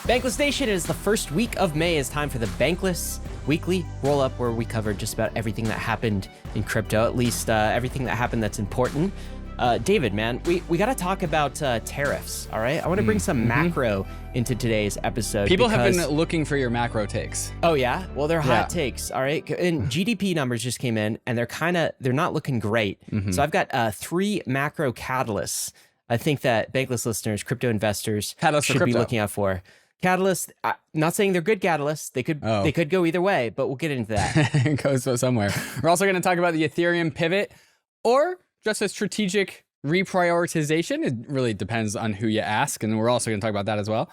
Bankless Nation, is the first week of May. It's time for the Bankless Weekly Rollup, where we cover just about everything that happened in crypto, at least everything that happened that's important. David, man, we got to talk about tariffs, all right? I want to bring some macro into today's episode. People have been looking for your macro takes. Oh, yeah? Well, they're hot takes, all right? And GDP numbers just came in, and they're not looking great. So I've got 3 macro catalysts I think that Bankless listeners, crypto investors should be looking out for. Catalysts, not saying they're good catalysts. They could go either way, but we'll get into that. It goes somewhere. We're also going to talk about the Ethereum pivot, or just a strategic reprioritization. It really depends on who you ask, and we're also going to talk about that as well.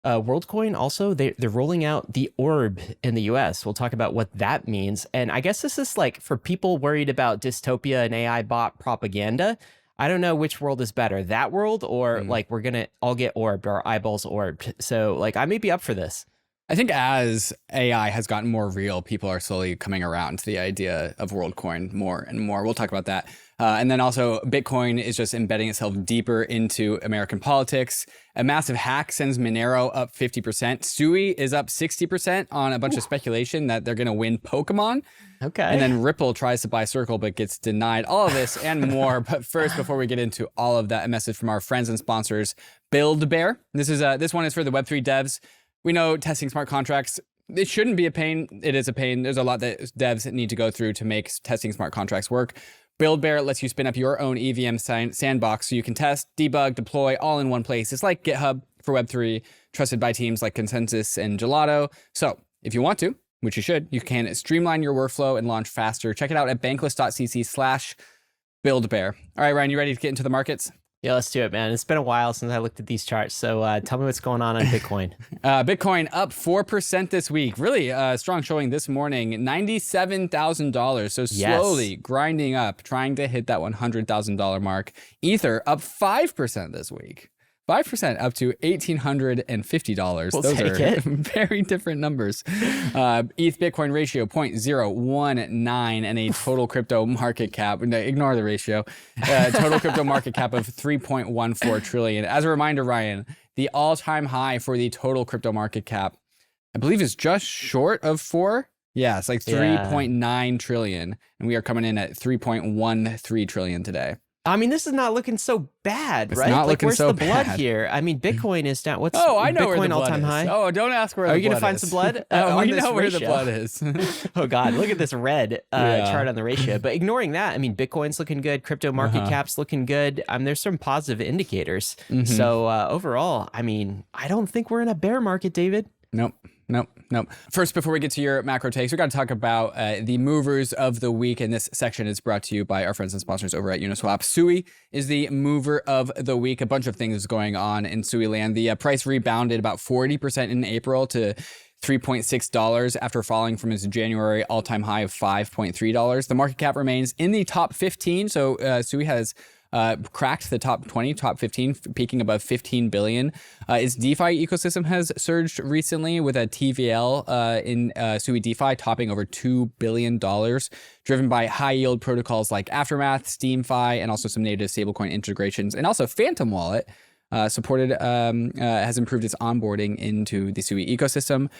Worldcoin also, they're rolling out the orb in the US. We'll talk about what that means. And I guess this is like for people worried about dystopia and AI bot propaganda. I don't know which world is better, that world or like we're going to all get orbed, our eyeballs orbed. So like I may be up for this. I think as AI has gotten more real, people are slowly coming around to the idea of Worldcoin more and more. We'll talk about that. And then also Bitcoin is just embedding itself deeper into American politics. A massive hack sends Monero up 50%. Sui is up 60% on a bunch of speculation that they're going to win Pokémon. Okay. And then Ripple tries to buy Circle but gets denied. All of this and more. But first, before we get into all of that, a message from our friends and sponsors, BUILDBEAR. This one is for the Web3 devs. We know testing smart contracts, it shouldn't be a pain. It is a pain. There's a lot that devs need to go through to make testing smart contracts work. BuildBear lets you spin up your own EVM sandbox so you can test, debug, deploy all in one place. It's like GitHub for Web3, trusted by teams like Consensus and Gelato. So if you want to, which you should, you can streamline your workflow and launch faster. Check it out at bankless.cc/BuildBear. All right, Ryan, you ready to get into the markets? Yeah, let's do it, man. It's been a while since I looked at these charts. So tell me what's going on Bitcoin. Bitcoin up 4% this week. Really strong showing this morning. $97,000. So slowly grinding up, trying to hit that $100,000 mark. Ether up 5% this week. 5% up to $1,850. We'll Those take are it. very different numbers. ETH Bitcoin ratio 0.019 and a total crypto market cap. No, ignore the ratio. Total crypto market cap of 3.14 trillion. As a reminder, Ryan, the all-time high for the total crypto market cap, I believe, is just short of 4. Yeah, it's like 3.9 trillion, and we are coming in at 3.13 trillion today. I mean, this is not looking so bad, right? It's not looking so bad. Where's the blood bad here? I mean, Bitcoin is down. What's I know Bitcoin where the blood all-time high? Oh, don't ask where the blood is. Are you going to find some blood? We know where the blood is. Oh, God. Look at this red chart on the ratio. But ignoring that, I mean, Bitcoin's looking good. Crypto market cap's looking good. There's some positive indicators. So overall, I mean, I don't think we're in a bear market, David. Nope. First, before we get to your macro takes, we got to talk about the movers of the week. And this section is brought to you by our friends and sponsors over at Uniswap. Sui is the mover of the week. A bunch of things going on in Sui land. The price rebounded about 40% in April to $3.6 after falling from its January all-time high of $5.3. The market cap remains in the top 15. So Sui has cracked the top 20, top 15, peaking above 15 billion. Its DeFi ecosystem has surged recently with a TVL in Sui DeFi topping over $2 billion, driven by high yield protocols like Aftermath, SteamFi, and also some native stablecoin integrations. And also Phantom Wallet has improved its onboarding into the Sui ecosystem.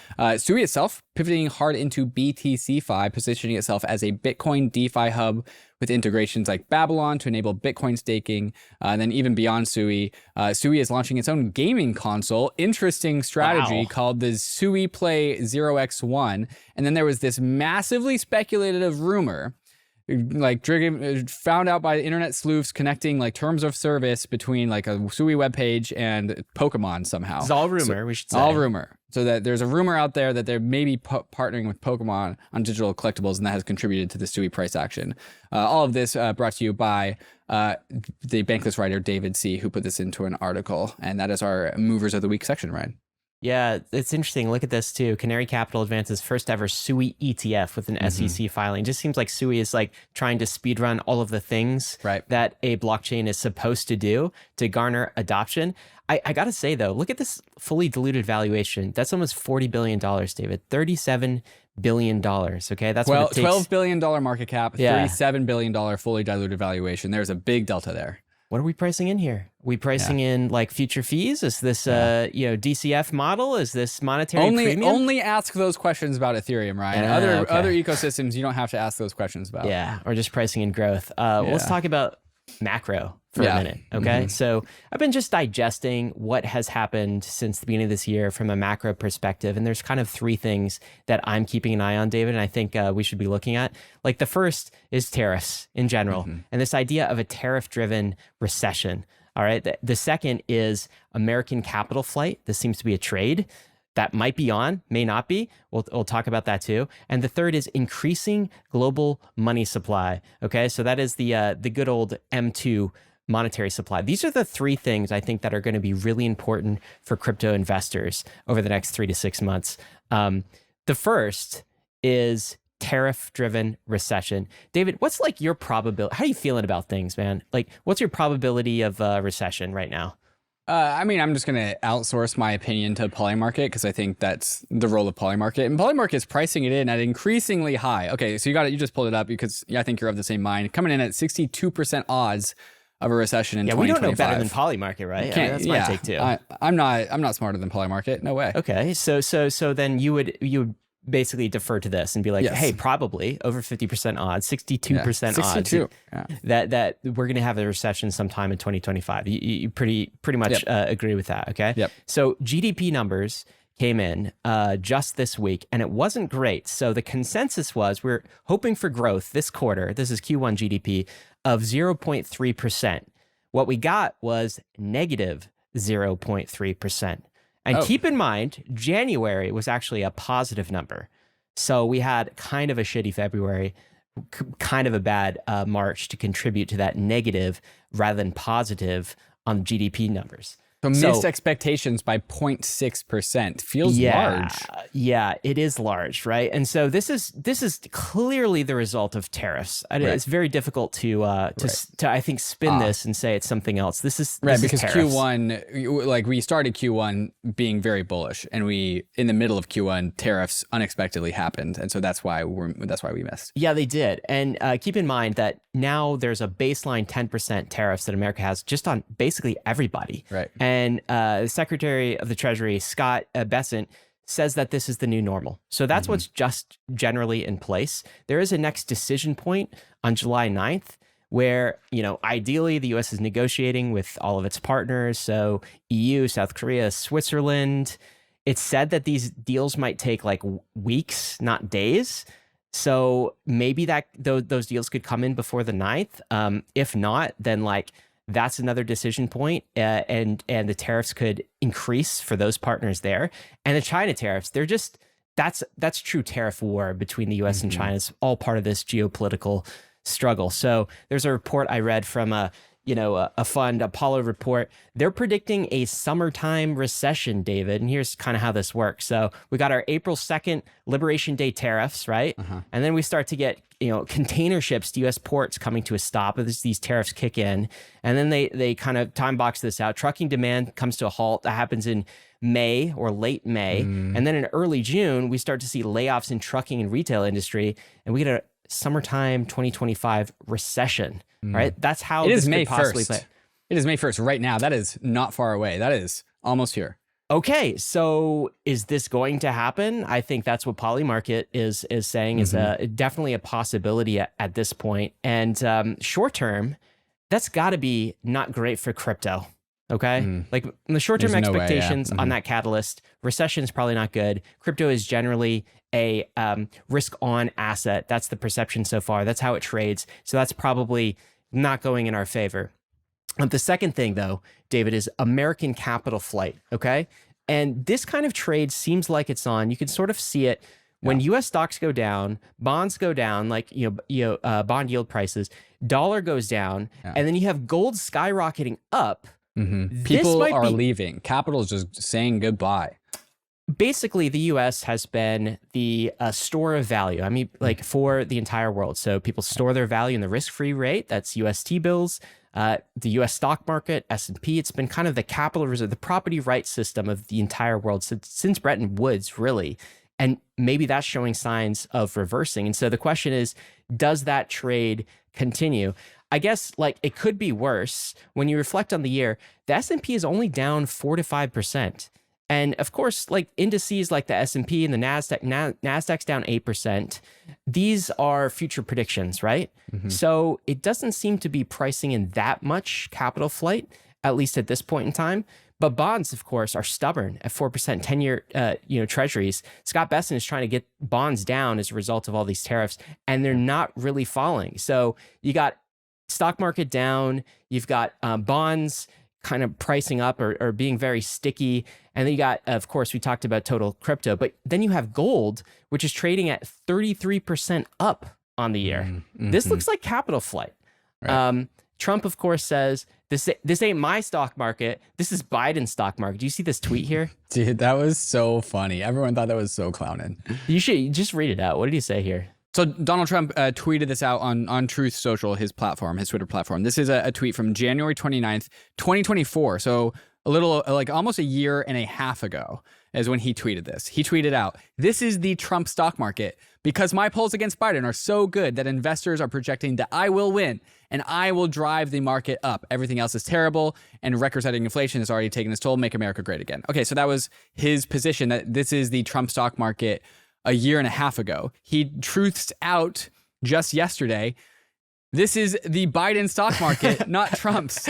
Sui itself pivoting hard into BTCFi, positioning itself as a Bitcoin DeFi hub with integrations like Babylon to enable Bitcoin staking. And then even beyond Sui, Sui is launching its own gaming console. Interesting strategy called the Sui Play 0x1. And then there was this massively speculative rumor, like found out by internet sleuths, connecting like terms of service between like a Sui webpage and Pokemon somehow. It's all rumor, we should say. All rumor. So that there's a rumor out there that they're maybe partnering with Pokemon on digital collectibles, and that has contributed to the Sui price action. All of this brought to you by the Bankless writer David C., who put this into an article. And that is our movers of the week section, Ryan. Yeah, it's interesting. Look at this too. Canary Capital advances first ever Sui ETF with an SEC filing. Just seems like Sui is like trying to speedrun all of the things that a blockchain is supposed to do to garner adoption. I got to say though, look at this fully diluted valuation. That's almost $40 billion, David. $37 billion. Okay, that's $12 billion market cap, $37 billion fully diluted valuation. There's a big delta there. what are we pricing in here? Are we pricing in like future fees? Is this DCF model? Is this monetary premium? Only ask those questions about Ethereum, Ryan. Other ecosystems you don't have to ask those questions about. Yeah, or just pricing in growth. Well, let's talk about macro for a minute, okay? So I've been just digesting what has happened since the beginning of this year from a macro perspective, and there's kind of three things that I'm keeping an eye on, David, and I think we should be looking at. Like the first is tariffs in general, and this idea of a tariff-driven recession, all right? The second is American capital flight. This seems to be a trade that might be on, may not be. We'll talk about that too. And the third is increasing global money supply. Okay, so that is the good old M2 monetary supply. These are the three things I think that are going to be really important for crypto investors over the next 3 to 6 months. The first is tariff-driven recession. David, what's like your probability? How are you feeling about things, man? Like, what's your probability of recession right now? I mean, I'm just going to outsource my opinion to Polymarket because I think that's the role of Polymarket. And Polymarket is pricing it in at increasingly high. Okay, so you just pulled it up because I think you're of the same mind. Coming in at 62% odds of a recession in 2025. We don't know better than Polymarket, right? That's my take too. I'm not smarter than Polymarket. No way. Okay, so then you would basically defer to this and be like, hey, probably over 50% odds, 62% odds that we're going to have a recession sometime in 2025. You pretty much agree with that, okay? Yep. So GDP numbers came in just this week, and it wasn't great. So the consensus was we're hoping for growth this quarter. This is Q1 GDP of 0.3%. What we got was negative 0.3%. And keep in mind, January was actually a positive number. So we had kind of a shitty February, kind of a bad March to contribute to that negative rather than positive on GDP numbers. So missed expectations by 0.6% feels large. Yeah, it is large, right? And so this is clearly the result of tariffs. It's very difficult to I think spin this and say it's something else. This is because tariffs. Q1, like we started Q1 being very bullish, and we in the middle of Q1 tariffs unexpectedly happened, and so that's why we missed. Yeah, they did. And keep in mind that now there's a baseline 10% tariffs that America has just on basically everybody. Right. And the Secretary of the Treasury, Scott Bessent, says that this is the new normal. So that's what's just generally in place. There is a next decision point on July 9th where, ideally the U.S. is negotiating with all of its partners. So EU, South Korea, Switzerland. It's said that these deals might take like weeks, not days. So maybe those deals could come in before the 9th. If not, then that's another decision point, and the tariffs could increase for those partners there. And the China tariffs, that's true tariff war between the U.S. and China. It's all part of this geopolitical struggle. So there's a report I read from a fund, Apollo report. They're predicting a summertime recession, David. And here's kind of how this works. So we got our April 2nd Liberation Day tariffs, right? And then we start to get container ships to U.S. ports coming to a stop as these tariffs kick in. And then they kind of time box this out. Trucking demand comes to a halt. That happens in May or late May. And then in early June, we start to see layoffs in trucking and retail industry. And we get a summertime 2025 recession, right? That's how it is May 1st. It is May 1st right now. That is not far away. That is almost here. Okay, so is this going to happen? I think that's what Polymarket is saying is definitely a possibility at this point. And short term, that's got to be not great for crypto. Okay, like in the short term expectations on that catalyst, recession is probably not good. Crypto is generally a risk on asset. That's the perception so far. That's how it trades. So that's probably not going in our favor. The second thing, though, David, is American capital flight, okay? And this kind of trade seems like it's on. You can sort of see it when U.S. stocks go down, bonds go down, bond yield prices, dollar goes down, and then you have gold skyrocketing up. People are leaving. Capital is just saying goodbye. Basically, the U.S. has been the store of value. I mean, for the entire world. So people store their value in the risk-free rate. That's U.S. T-bills. The U.S. stock market, S&P, it's been kind of the capital reserve, the property rights system of the entire world since Bretton Woods, really. And maybe that's showing signs of reversing. And so the question is, does that trade continue? I guess like it could be worse. When you reflect on the year, the S&P is only down 4 to 5%. And of course, like indices like the S&P and the NASDAQ's down 8%. These are future predictions, right? So it doesn't seem to be pricing in that much capital flight, at least at this point in time. But bonds, of course, are stubborn at 4%, 10-year treasuries. Scott Bessent is trying to get bonds down as a result of all these tariffs, and they're not really falling. So you got stock market down, you've got bonds kind of pricing up or being very sticky. And then you got, of course, we talked about total crypto, but then you have gold, which is trading at 33% up on the year. This looks like capital flight. Right. Trump, of course, says, this ain't my stock market. This is Biden's stock market. Do you see this tweet here? Dude, that was so funny. Everyone thought that was so clowning. You should just read it out. What did he say here? So Donald Trump tweeted this out on Truth Social, his platform, his Twitter platform. This is a tweet from January 29th, 2024. So a little, like almost a year and a half ago is when he tweeted this. He tweeted out, "This is the Trump stock market because my polls against Biden are so good that investors are projecting that I will win and I will drive the market up. Everything else is terrible and record-setting inflation has already taken its toll. Make America great again." Okay, so that was his position, that this is the Trump stock market a year and a half ago. He truths out just yesterday, "This is the Biden stock market, not Trump's.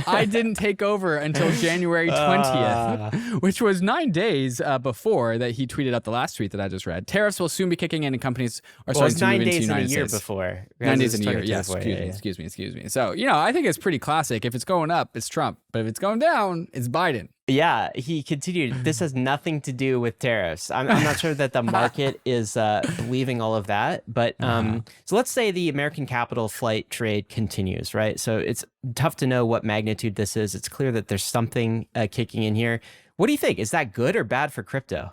I didn't take over until January 20th, which was 9 days before that he tweeted out the last tweet that I just read. "Tariffs will soon be kicking in and companies are starting to move into the United States." 9 days in a year before. 9 days in a year, yes. Excuse me. So, I think it's pretty classic. If it's going up, it's Trump. But if it's going down, it's Biden. Yeah, he continued, "This has nothing to do with tariffs." I'm not sure that the market is believing all of that. But so let's say the American capital flight trade continues, right? So it's tough to know what magnitude this is. It's clear that there's something kicking in here. What do you think? Is that good or bad for crypto?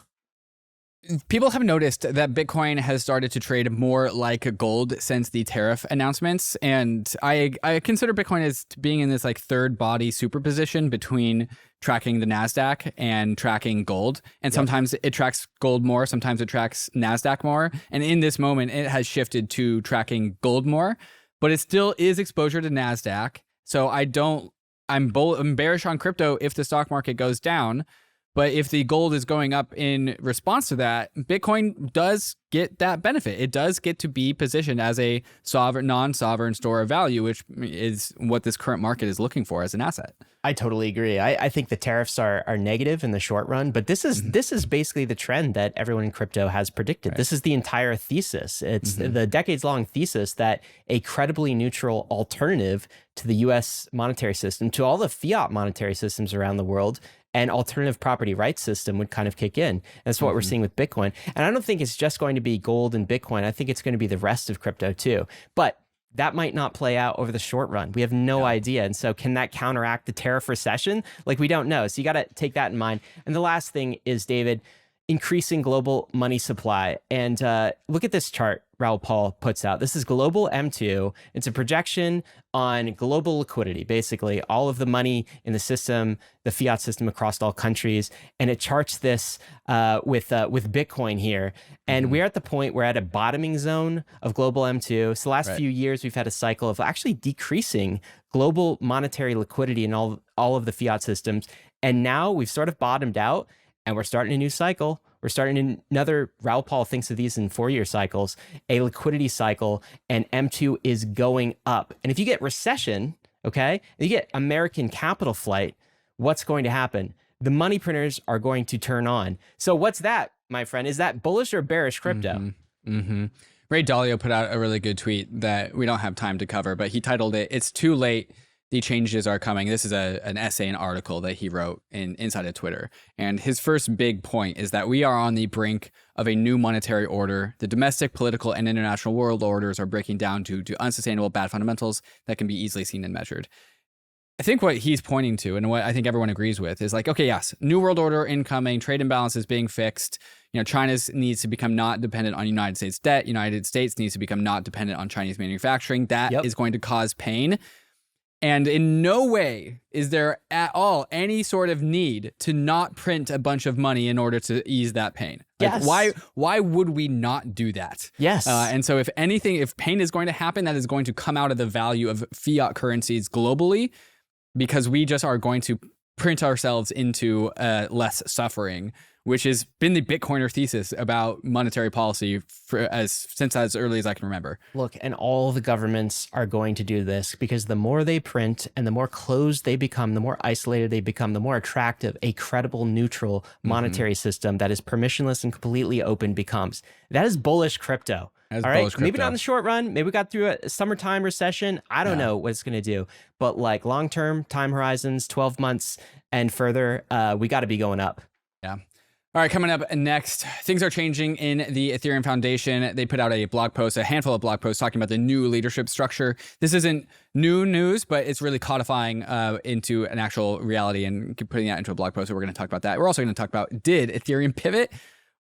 People have noticed that Bitcoin has started to trade more like gold since the tariff announcements. And I consider Bitcoin as being in this like third body superposition between tracking the NASDAQ and tracking gold. And sometimes it tracks gold more, sometimes it tracks NASDAQ more. And in this moment, it has shifted to tracking gold more, but it still is exposure to NASDAQ. So I'm bearish on crypto if the stock market goes down. But if the gold is going up in response to that, Bitcoin does get that benefit. It does get to be positioned as a sovereign, non-sovereign store of value, which is what this current market is looking for as an asset. I totally agree. I think the tariffs are negative in the short run, but this is basically the trend that everyone in crypto has predicted. Right. This is the entire thesis. It's the decades-long thesis that a credibly neutral alternative to the U.S. monetary system, to all the fiat monetary systems around the world, an alternative property rights system would kind of kick in. That's what we're seeing with Bitcoin. And I don't think it's just going to be gold and Bitcoin. I think it's going to be the rest of crypto too. But that might not play out over the short run. We have no idea. And so can that counteract the tariff recession? Like, we don't know. So you got to take that in mind. And the last thing is, David, increasing global money supply. And look at this chart Raoul Pal puts out. This is global M2. It's a projection on global liquidity, basically all of the money in the system, the fiat system across all countries. And it charts this with Bitcoin here. And we're at the point, we're at a bottoming zone of global M2. So the last few years, we've had a cycle of actually decreasing global monetary liquidity in all of the fiat systems. And now we've sort of bottomed out. And we're starting a new cycle. We're starting another, Raoul Pal thinks of these in 4-year cycles, a liquidity cycle, and M2 is going up. And if you get recession, okay, you get American capital flight, what's going to happen? The money printers are going to turn on. So what's that, my friend? Is that bullish or bearish crypto? Ray Dalio put out a really good tweet that we don't have time to cover, but he titled it, "It's Too Late. The changes are coming." This is an essay, an article that he wrote inside of Twitter. And his first big point is that we are on the brink of a new monetary order. The domestic, political, and international world orders are breaking down to unsustainable bad fundamentals that can be easily seen and measured. I think what he's pointing to, and what I think everyone agrees with, is like, okay, yes, new world order incoming, trade imbalances being fixed. China needs to become not dependent on United States debt. United States needs to become not dependent on Chinese manufacturing. That is going to cause pain. And in no way is there at all any sort of need to not print a bunch of money in order to ease that pain. Like, yes. Why would we not do that? Yes. And so if anything, if pain is going to happen, that is going to come out of the value of fiat currencies globally, because we just are going to print ourselves into less suffering, which has been the Bitcoiner thesis about monetary policy since as early as I can remember. Look, and all the governments are going to do this because the more they print and the more closed they become, the more isolated they become, the more attractive a credible, neutral monetary system that is permissionless and completely open becomes. That is bullish crypto. All right, maybe not in the short run. Maybe we got through a summertime recession. I don't know what it's going to do. But like long-term time horizons, 12 months and further, we got to be going up. Yeah. All right, coming up next, things are changing in the Ethereum Foundation. They put out a blog post, a handful of blog posts talking about the new leadership structure. This isn't new news, but it's really codifying into an actual reality and putting that into a blog post. So we're going to talk about that. We're also going to talk about, did Ethereum pivot?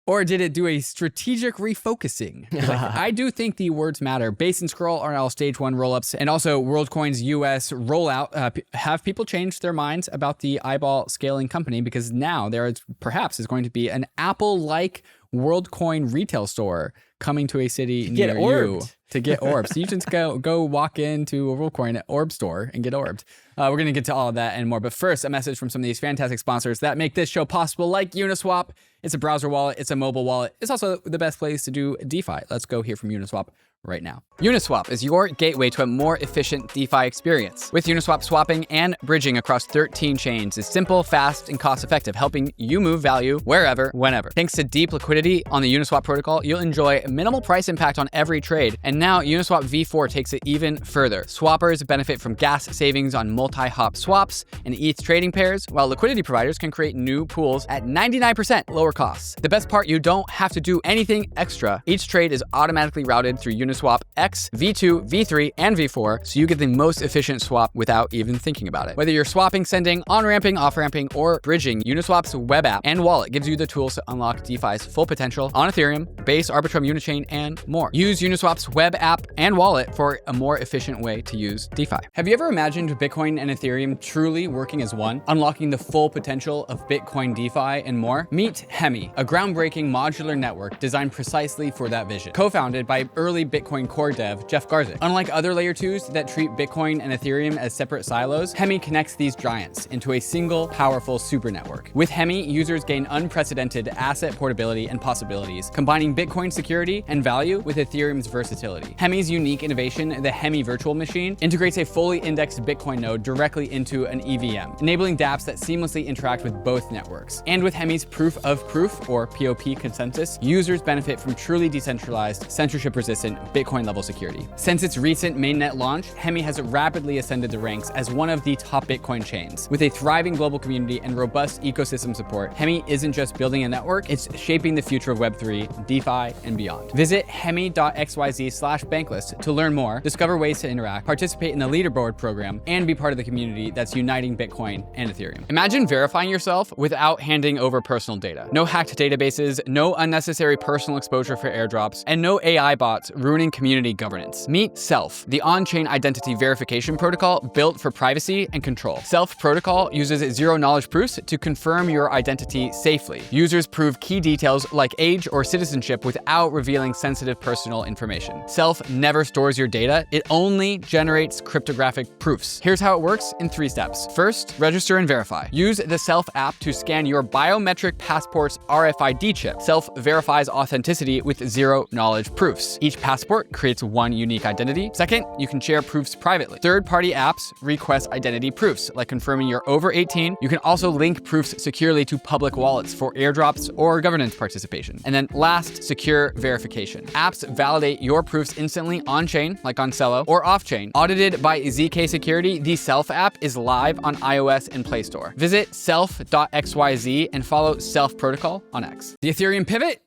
Or did it do a strategic refocusing? I do think the words matter. Base and Scroll are all stage 1 rollups, and also Worldcoins US rollout have people change their minds about the eyeball scaling company, because now there is perhaps is going to be an Apple-like Worldcoin retail store coming to a city near you to get orbs. So you just go walk into a Worldcoin orb store and get orbed. We're going to get to all of that and more. But first, a message from some of these fantastic sponsors that make this show possible, like Uniswap. It's a browser wallet. It's a mobile wallet. It's also the best place to do DeFi. Let's go hear from Uniswap right now. Uniswap is your gateway to a more efficient DeFi experience. With Uniswap, swapping and bridging across 13 chains is simple, fast, and cost-effective, helping you move value wherever, whenever. Thanks to deep liquidity on the Uniswap protocol, you'll enjoy minimal price impact on every trade. And now Uniswap v4 takes it even further. Swappers benefit from gas savings on multi-hop swaps and ETH trading pairs, while liquidity providers can create new pools at 99% lower costs. The best part, you don't have to do anything extra. Each trade is automatically routed through Uniswap X, V2, V3, and V4, so you get the most efficient swap without even thinking about it. Whether you're swapping, sending, on-ramping, off-ramping, or bridging, Uniswap's web app and wallet gives you the tools to unlock DeFi's full potential on Ethereum, Base, Arbitrum, Unichain, and more. Use Uniswap's web app and wallet for a more efficient way to use DeFi. Have you ever imagined Bitcoin and Ethereum truly working as one, unlocking the full potential of Bitcoin, DeFi, and more? Meet Hemi, a groundbreaking modular network designed precisely for that vision. Co-founded by early Bitcoin core dev Jeff Garzik. Unlike other layer 2s that treat Bitcoin and Ethereum as separate silos, Hemi connects these giants into a single powerful super network. With Hemi, users gain unprecedented asset portability and possibilities, combining Bitcoin security and value with Ethereum's versatility. Hemi's unique innovation, the Hemi virtual machine, integrates a fully indexed Bitcoin node directly into an EVM, enabling dApps that seamlessly interact with both networks. And with Hemi's proof of proof, or POP consensus, users benefit from truly decentralized, censorship-resistant Bitcoin-level security. Since its recent mainnet launch, Hemi has rapidly ascended the ranks as one of the top Bitcoin chains. With a thriving global community and robust ecosystem support, Hemi isn't just building a network, it's shaping the future of Web3, DeFi, and beyond. Visit hemi.xyz/Bankless to learn more, discover ways to interact, participate in the leaderboard program, and be part of the community that's uniting Bitcoin and Ethereum. Imagine verifying yourself without handing over personal data. No hacked databases, no unnecessary personal exposure for airdrops, and no AI bots ruining community governance. Meet Self, the on-chain identity verification protocol built for privacy and control. Self protocol uses zero-knowledge proofs to confirm your identity safely. Users prove key details like age or citizenship without revealing sensitive personal information. Self never stores your data, it only generates cryptographic proofs. Here's how it works in 3 steps. First, register and verify. Use the Self app to scan your biometric passport's RFID chip. Self verifies authenticity with zero-knowledge proofs. Each passport creates one unique identity. Second, you can share proofs privately. Third-party apps request identity proofs, like confirming you're over 18. You can also link proofs securely to public wallets for airdrops or governance participation. And then last, secure verification. Apps validate your proofs instantly on-chain, like on Celo, or off-chain. Audited by ZK Security, the Self app is live on iOS and Play Store. Visit self.xyz and follow Self Protocol on X. The Ethereum pivot,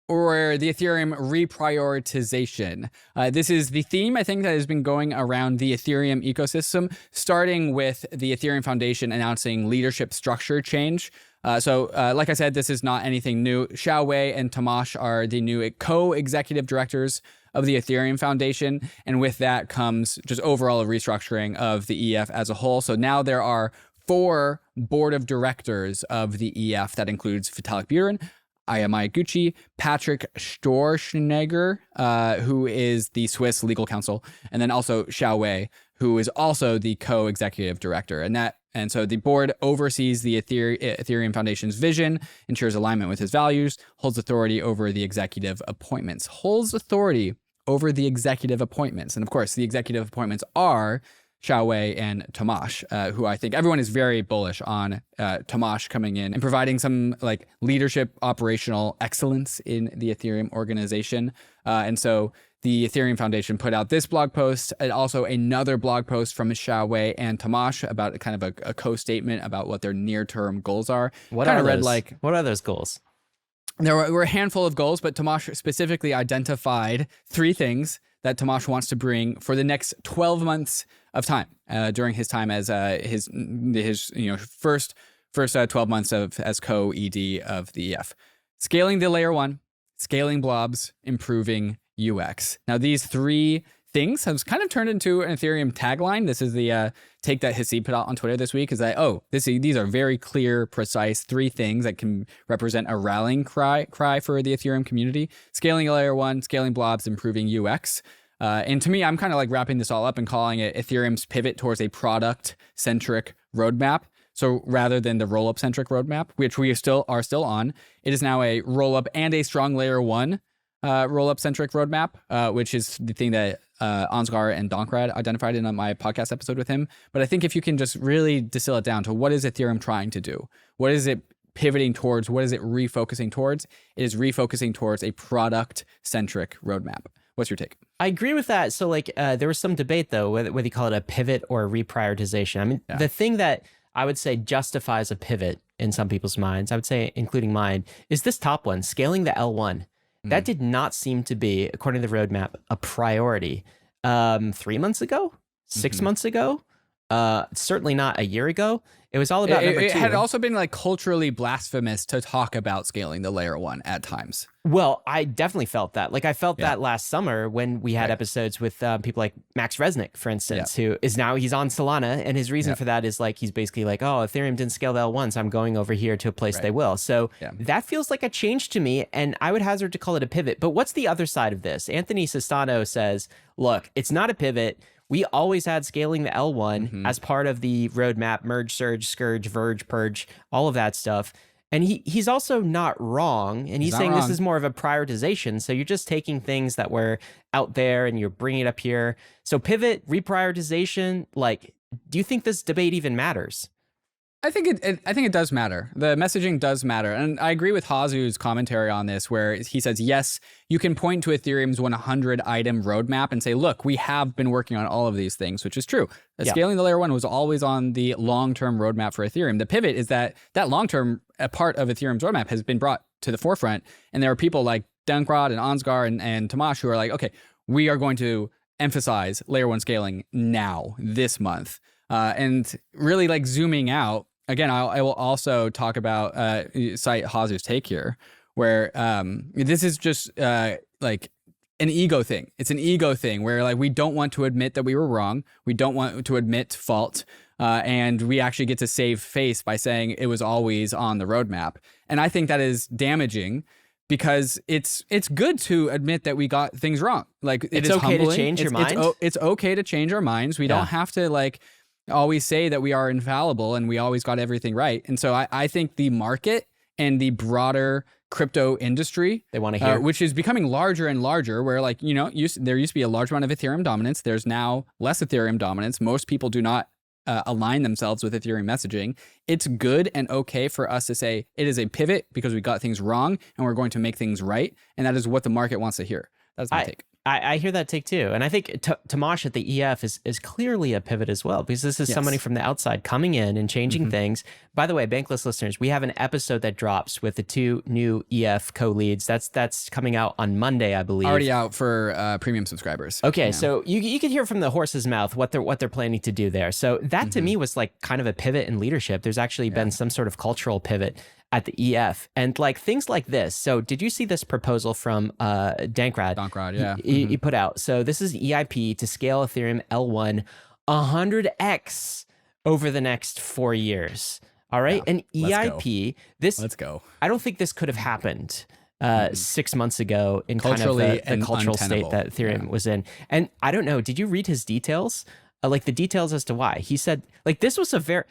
or the Ethereum reprioritization. This is the theme, I think, that has been going around the Ethereum ecosystem, starting with the Ethereum Foundation announcing leadership structure change. Like I said, this is not anything new. Xiao Wei and Tomasz are the new co-executive directors of the Ethereum Foundation. And with that comes just overall a restructuring of the EF as a whole. So now there are 4 board of directors of the EF. That includes Vitalik Buterin, Aya Miyaguchi, Patrick Storchnegger, who is the Swiss legal counsel, and then also Xiao Wei, who is also the co-executive director. And so the board oversees the Ethereum Foundation's vision, ensures alignment with his values, holds authority over the executive appointments. And of course, the executive appointments are Xiao Wei and Tomasz, who I think everyone is very bullish on. Tomasz coming in and providing some like leadership operational excellence in the Ethereum organization. And so the Ethereum Foundation put out this blog post and also another blog post from Xiao Wei and Tomasz about kind of a co-statement about what their near-term goals are. What are those goals? There were a handful of goals, but Tomasz specifically identified 3 things that Tomasz wants to bring for the next 12 months of time during his time as his first 12 months as co-ED of the EF. Scaling the layer 1, scaling blobs, improving UX. Now these 3 things have kind of turned into an Ethereum tagline. This is the take that Haseeb put out on Twitter this week, is that, these are very clear, precise 3 things that can represent a rallying cry for the Ethereum community. Scaling layer 1, scaling blobs, improving UX. And to me, I'm kind of like wrapping this all up and calling it Ethereum's pivot towards a product-centric roadmap. So rather than the rollup-centric roadmap, which we are still on, it is now a rollup and a strong layer 1 rollup-centric roadmap, which is the thing that Ansgar and Donkrad identified in my podcast episode with him. But I think if you can just really distill it down to what is Ethereum trying to do? What is it pivoting towards? What is it refocusing towards? It is refocusing towards a product-centric roadmap. What's your take? I agree with that. So there was some debate though, whether you call it a pivot or a reprioritization. I mean, the thing that I would say justifies a pivot in some people's minds, I would say including mine, is this top one, scaling the L1. That did not seem to be, according to the roadmap, a priority 3 months ago, 6 months ago, certainly not a year ago. It was all about number 2. It had also been like culturally blasphemous to talk about scaling the layer 1 at times. Well, I definitely felt that. Like I felt that last summer when we had episodes with people like Max Resnick, for instance, who is now, he's on Solana. And his reason for that is like, he's basically like, oh, Ethereum didn't scale the L1, so I'm going over here to a place they will. So that feels like a change to me. And I would hazard to call it a pivot. But what's the other side of this? Anthony Sestano says, look, it's not a pivot. We always had scaling the L1 as part of the roadmap, merge, surge, scourge, verge, purge, all of that stuff. And he's also not wrong. And he's saying this is more of a prioritization. So you're just taking things that were out there and you're bringing it up here. So pivot, reprioritization, like, do you think this debate even matters? I think it does matter. The messaging does matter. And I agree with Hazu's commentary on this, where he says, yes, you can point to Ethereum's 100 item roadmap and say, look, we have been working on all of these things, which is true. Scaling the layer 1 was always on the long-term roadmap for Ethereum. The pivot is that long-term part of Ethereum's roadmap has been brought to the forefront. And there are people like Dankrad and Ansgar and Tomasz who are like, okay, we are going to emphasize layer 1 scaling now, this month. And really like zooming out, again, I will also talk about, cite Hazu's take here, where this is just like an ego thing. It's an ego thing where like we don't want to admit that we were wrong. We don't want to admit fault. And we actually get to save face by saying it was always on the roadmap. And I think that is damaging because it's good to admit that we got things wrong. Like it's okay to change your mind. It's okay to change our minds. We don't have to like always say that we are infallible and we always got everything right. And so I think the market and the broader crypto industry, they want to hear, which is becoming larger and larger, where like, you know, there used to be a large amount of Ethereum dominance. There's now less Ethereum dominance. Most people do not align themselves with Ethereum messaging. It's good and okay for us to say it is a pivot because we got things wrong and we're going to make things right. And that is what the market wants to hear. That's my take. I hear that take too. And I think Tomasz at the EF is clearly a pivot as well, because this is somebody from the outside coming in and changing things. By the way, Bankless listeners, we have an episode that drops with the 2 new EF co-leads. That's coming out on Monday, I believe. Already out for premium subscribers. Okay, so you can hear from the horse's mouth what they're planning to do there. So that to me was like kind of a pivot in leadership. There's actually been some sort of cultural pivot. at the EF. And like things like this. So did you see this proposal from Dankrad? Dankrad, yeah. He put out. So this is EIP to scale Ethereum L1 100x over the next 4 years. All right. And EIP, let's go. I don't think this could have happened 6 months ago in Culturally kind of the cultural state that Ethereum was in. And I don't know, did you read his details? Like the details as to why. He said, like, this was a very...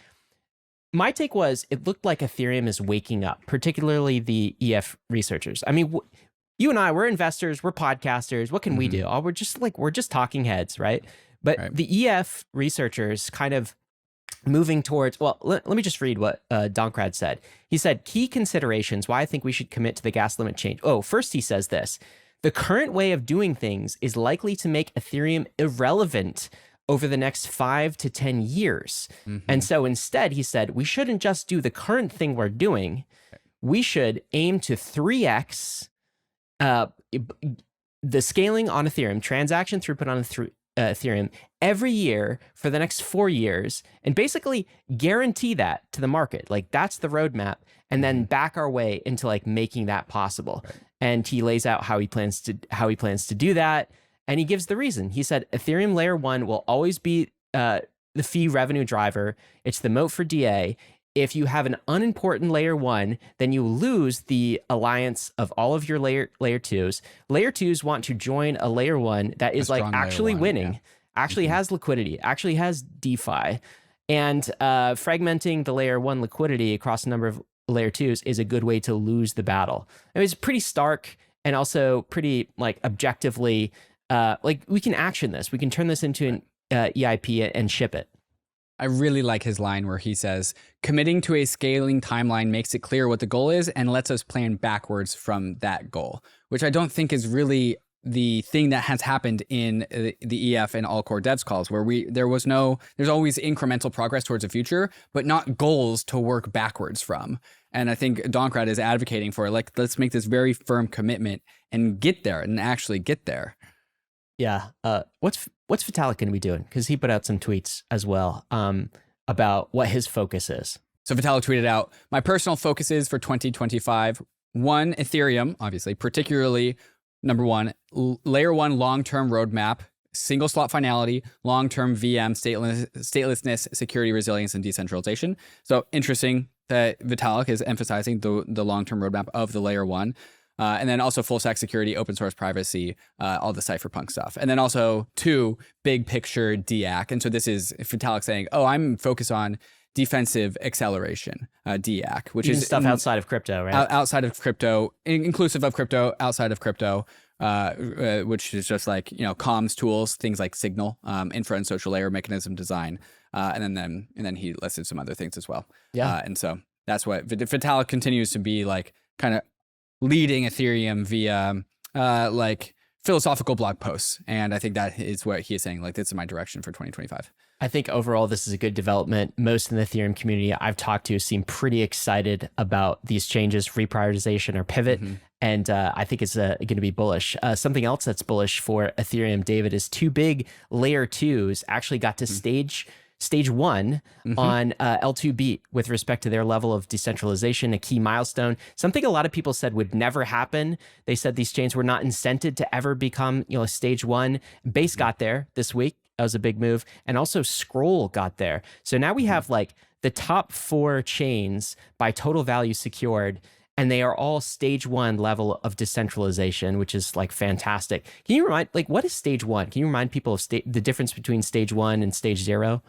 My take was it looked like Ethereum is waking up, particularly the EF researchers. I mean, you and I, we're investors, we're podcasters. What can we do? Oh, we're just talking heads, right? But the EF researchers kind of moving towards, well, let me just read what Dankrad said. He said, key considerations why I think we should commit to the gas limit change. Oh, first he says this: the current way of doing things is likely to make Ethereum irrelevant over the next 5 to 10 years. And so instead, he said, we shouldn't just do the current thing we're doing. We should aim to 3x the scaling on Ethereum, transaction throughput on Ethereum every year for the next 4 years, and basically guarantee that to the market. Like, that's the roadmap, and then back our way into like making that possible. And he lays out how he plans to do that. And he gives the reason. He said, Ethereum layer 1 will always be the fee revenue driver. It's the moat for DA. If you have an unimportant layer 1, then you lose the alliance of all of your layer 2s. Layer 2s want to join a layer 1 that is like actually winning, actually has liquidity, actually has DeFi. And fragmenting the layer 1 liquidity across a number of layer 2s is a good way to lose the battle. I mean, it's pretty stark and also pretty like objectively, like we can action this. We can turn this into an EIP and ship it. I really like his line where he says, committing to a scaling timeline makes it clear what the goal is and lets us plan backwards from that goal, which I don't think is really the thing that has happened in the EF and all core devs calls, where there's always incremental progress towards the future, but not goals to work backwards from. And I think Dankrad is advocating for, like, let's make this very firm commitment and get there and actually get there. Yeah. What's Vitalik going to be doing? Because he put out some tweets as well about what his focus is. So Vitalik tweeted out, my personal focuses for 2025, 1, Ethereum, obviously, particularly number 1, layer 1 long-term roadmap, single slot finality, long-term VM, statelessness, security, resilience, and decentralization. So interesting that Vitalik is emphasizing the long-term roadmap of the layer 1. And then also full stack security, open source privacy, all the cypherpunk stuff. And then also 2, big picture DAC. And so this is Vitalik saying, oh, I'm focused on defensive acceleration, DAC, which even is stuff outside of crypto, right? Outside of crypto, inclusive of crypto, outside of crypto, which is just like, comms tools, things like Signal, infra and social layer mechanism design. And then he listed some other things as well. Yeah. And so that's what Vitalik continues to be like, kind of leading Ethereum via like philosophical blog posts. And I think that is what he is saying, like, this is my direction for 2025. I think overall this is a good development. Most in the Ethereum community I've talked to seem pretty excited about these changes, reprioritization or pivot. And I think it's going to be bullish. Something else that's bullish for Ethereum, David, is 2 big layer 2s actually got to stage 1 on L2 beat with respect to their level of decentralization, a key milestone, something a lot of people said would never happen. They said these chains were not incented to ever become, stage 1. Base got there this week. That was a big move. And also Scroll got there. So now we have like the top 4 chains by total value secured, and they are all stage 1 level of decentralization, which is like fantastic. Can you remind, like, what is stage 1? Can you remind people of the difference between stage 1 and stage 0?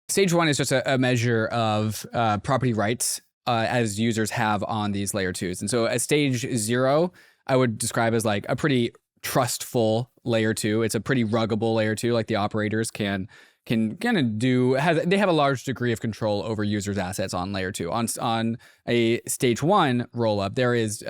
Stage 1 is just a measure of property rights as users have on these layer 2s. And so at stage 0, I would describe as like a pretty trustful layer 2. It's a pretty ruggable layer 2. Like the operators can kind of they have a large degree of control over users' assets on layer 2. On a stage 1 rollup, there is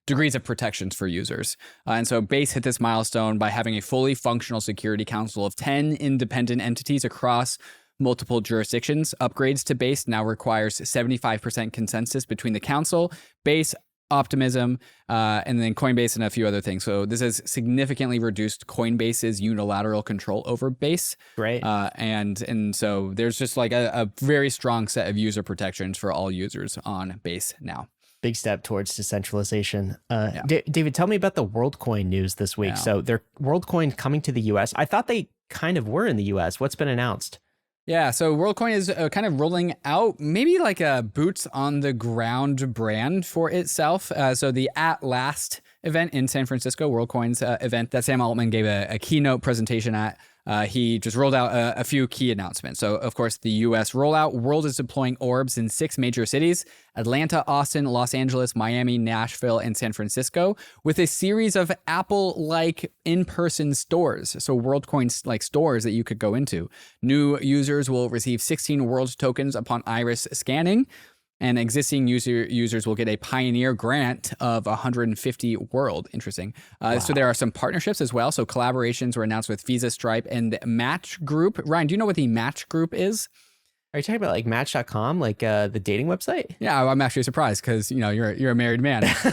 degrees of protections for users. And so Base hit this milestone by having a fully functional security council of 10 independent entities across multiple jurisdictions. Upgrades to Base now requires 75% consensus between the council, Base, Optimism, and then Coinbase and a few other things. So this has significantly reduced Coinbase's unilateral control over Base. Great. And so there's just like a very strong set of user protections for all users on Base now. Big step towards decentralization. David, tell me about the Worldcoin news this week. So their Worldcoin coming to the US. I thought they kind of were in the US. What's been announced? Yeah, so Worldcoin is kind of rolling out maybe like a boots on the ground brand for itself. So the At Last event in San Francisco, Worldcoin's event that Sam Altman gave a keynote presentation at, he just rolled out a few key announcements. So, of course, the U.S. rollout. World is deploying orbs in 6 major cities: Atlanta, Austin, Los Angeles, Miami, Nashville, and San Francisco, with a series of Apple-like in-person stores. So Worldcoins like stores that you could go into. New users will receive 16 World tokens upon iris scanning, and existing users will get a Pioneer grant of 150 World. Interesting. Wow. So there are some partnerships as well. So collaborations were announced with Visa, Stripe, and Match Group. Ryan, do you know what the Match Group is? Are you talking about like Match.com, like the dating website? Yeah, I'm actually surprised because you're a married man. So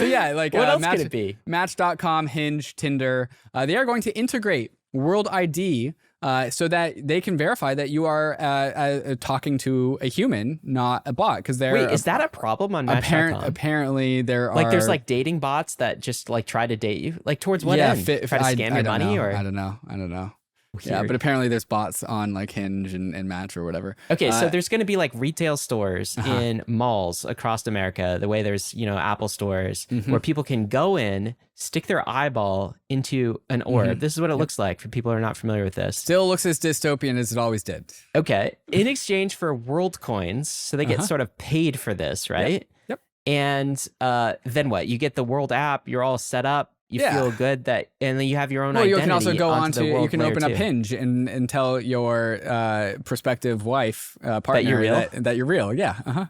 yeah, like what else could it be? Match.com, Hinge, Tinder. They are going to integrate World ID. So that they can verify that you are talking to a human, not a bot. Because wait, is that a problem on Match.com? Apparently, there are there's like dating bots that just like try to date you. Like towards what end? Try to scam your money, or I don't know. Weird. Yeah, but apparently there's bots on like Hinge and Match or whatever. Okay, so there's going to be like retail stores in malls across America, the way there's, Apple stores, where people can go in, stick their eyeball into an orb. This is what it looks like for people who are not familiar with this. Still looks as dystopian as it always did. Okay, in exchange for Worldcoins, so they get sort of paid for this, right? Yep. And then what? You get the World app, you're all set up. You feel good and then you have your own identity. You can also go on to, you can open up too. Hinge and tell your prospective wife, partner, that you're real. Yeah.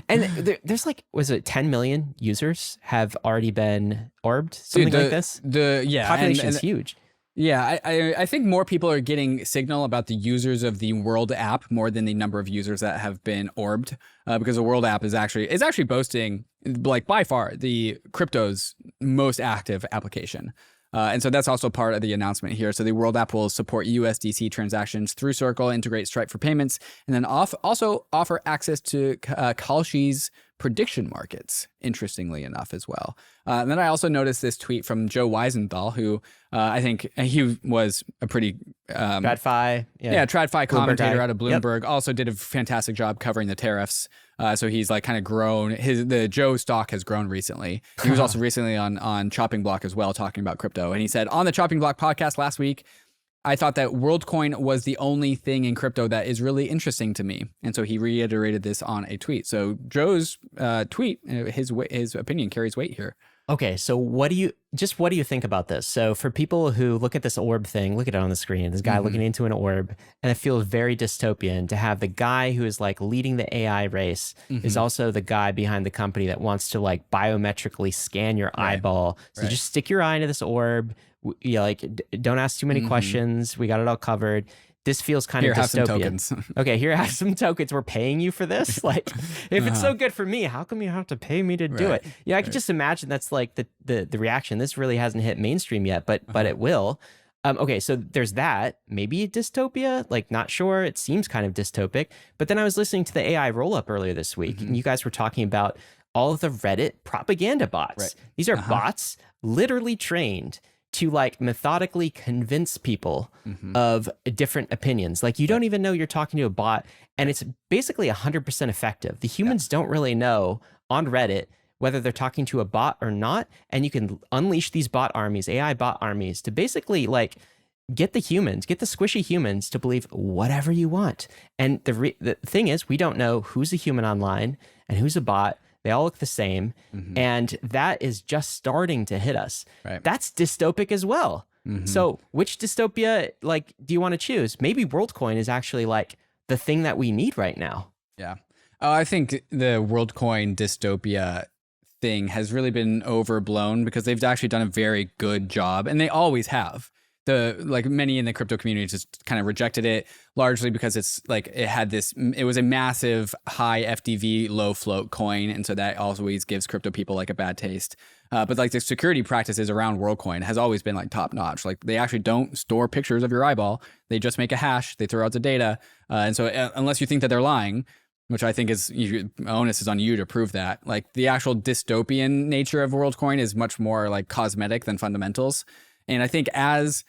And there's like, was it 10 million users have already been orbed? Something like this? Population is huge. Yeah, I think more people are getting signal about the users of the World app more than the number of users that have been orbed, because the World app is actually boasting, like by far, the crypto's most active application. And so that's also part of the announcement here. So the World app will support USDC transactions through Circle, integrate Stripe for payments, and then also offer access to Kalshi's prediction markets, interestingly enough, as well. And then I also noticed this tweet from Joe Weisenthal, who I think he was a pretty TradFi commentator out of Bloomberg. Also did a fantastic job covering the tariffs. So he's like kind of grown. The Joe stock has grown recently. He was also recently on Chopping Block as well, talking about crypto. And he said on the Chopping Block podcast last week, I thought that Worldcoin was the only thing in crypto that is really interesting to me. And so he reiterated this on a tweet. So Joe's tweet, his opinion carries weight here. Okay, so what do you think about this? So for people who look at this orb thing, look at it on the screen, this guy looking into an orb, and it feels very dystopian to have the guy who is like leading the AI race is also the guy behind the company that wants to like biometrically scan your eyeball. So just stick your eye into this orb. Don't ask too many questions. We got it all covered. This feels kind of dystopian. Have some tokens. Okay, here, have some tokens. We're paying you for this. Like, if it's so good for me, how come you have to pay me to do it? Yeah, I could just imagine that's like the reaction. This really hasn't hit mainstream yet, but it will. Okay, so there's that. Maybe dystopia. Like, not sure. It seems kind of dystopic. But then I was listening to the AI Rollup earlier this week, and you guys were talking about all of the Reddit propaganda bots. Right. These are bots literally trained to like methodically convince people of different opinions. Like you don't even know you're talking to a bot, and it's basically 100% effective. The humans don't really know on Reddit whether they're talking to a bot or not. And you can unleash these bot armies, AI bot armies, to basically like get the squishy humans to believe whatever you want. And the thing is, we don't know who's a human online and who's a bot. They all look the same. And that is just starting to hit us. Right. That's dystopic as well. So which dystopia, like, do you want to choose? Maybe Worldcoin is actually like the thing that we need right now. Yeah. I think the Worldcoin dystopia thing has really been overblown because they've actually done a very good job, and they always have. Many in the crypto community just kind of rejected it largely because it was a massive high FDV low float coin. And so that always gives crypto people like a bad taste. But like the security practices around Worldcoin has always been like top notch. Like they actually don't store pictures of your eyeball. They just make a hash. They throw out the data. And so unless you think that they're lying, which I think is onus is on you to prove that. Like the actual dystopian nature of Worldcoin is much more like cosmetic than fundamentals. And I think as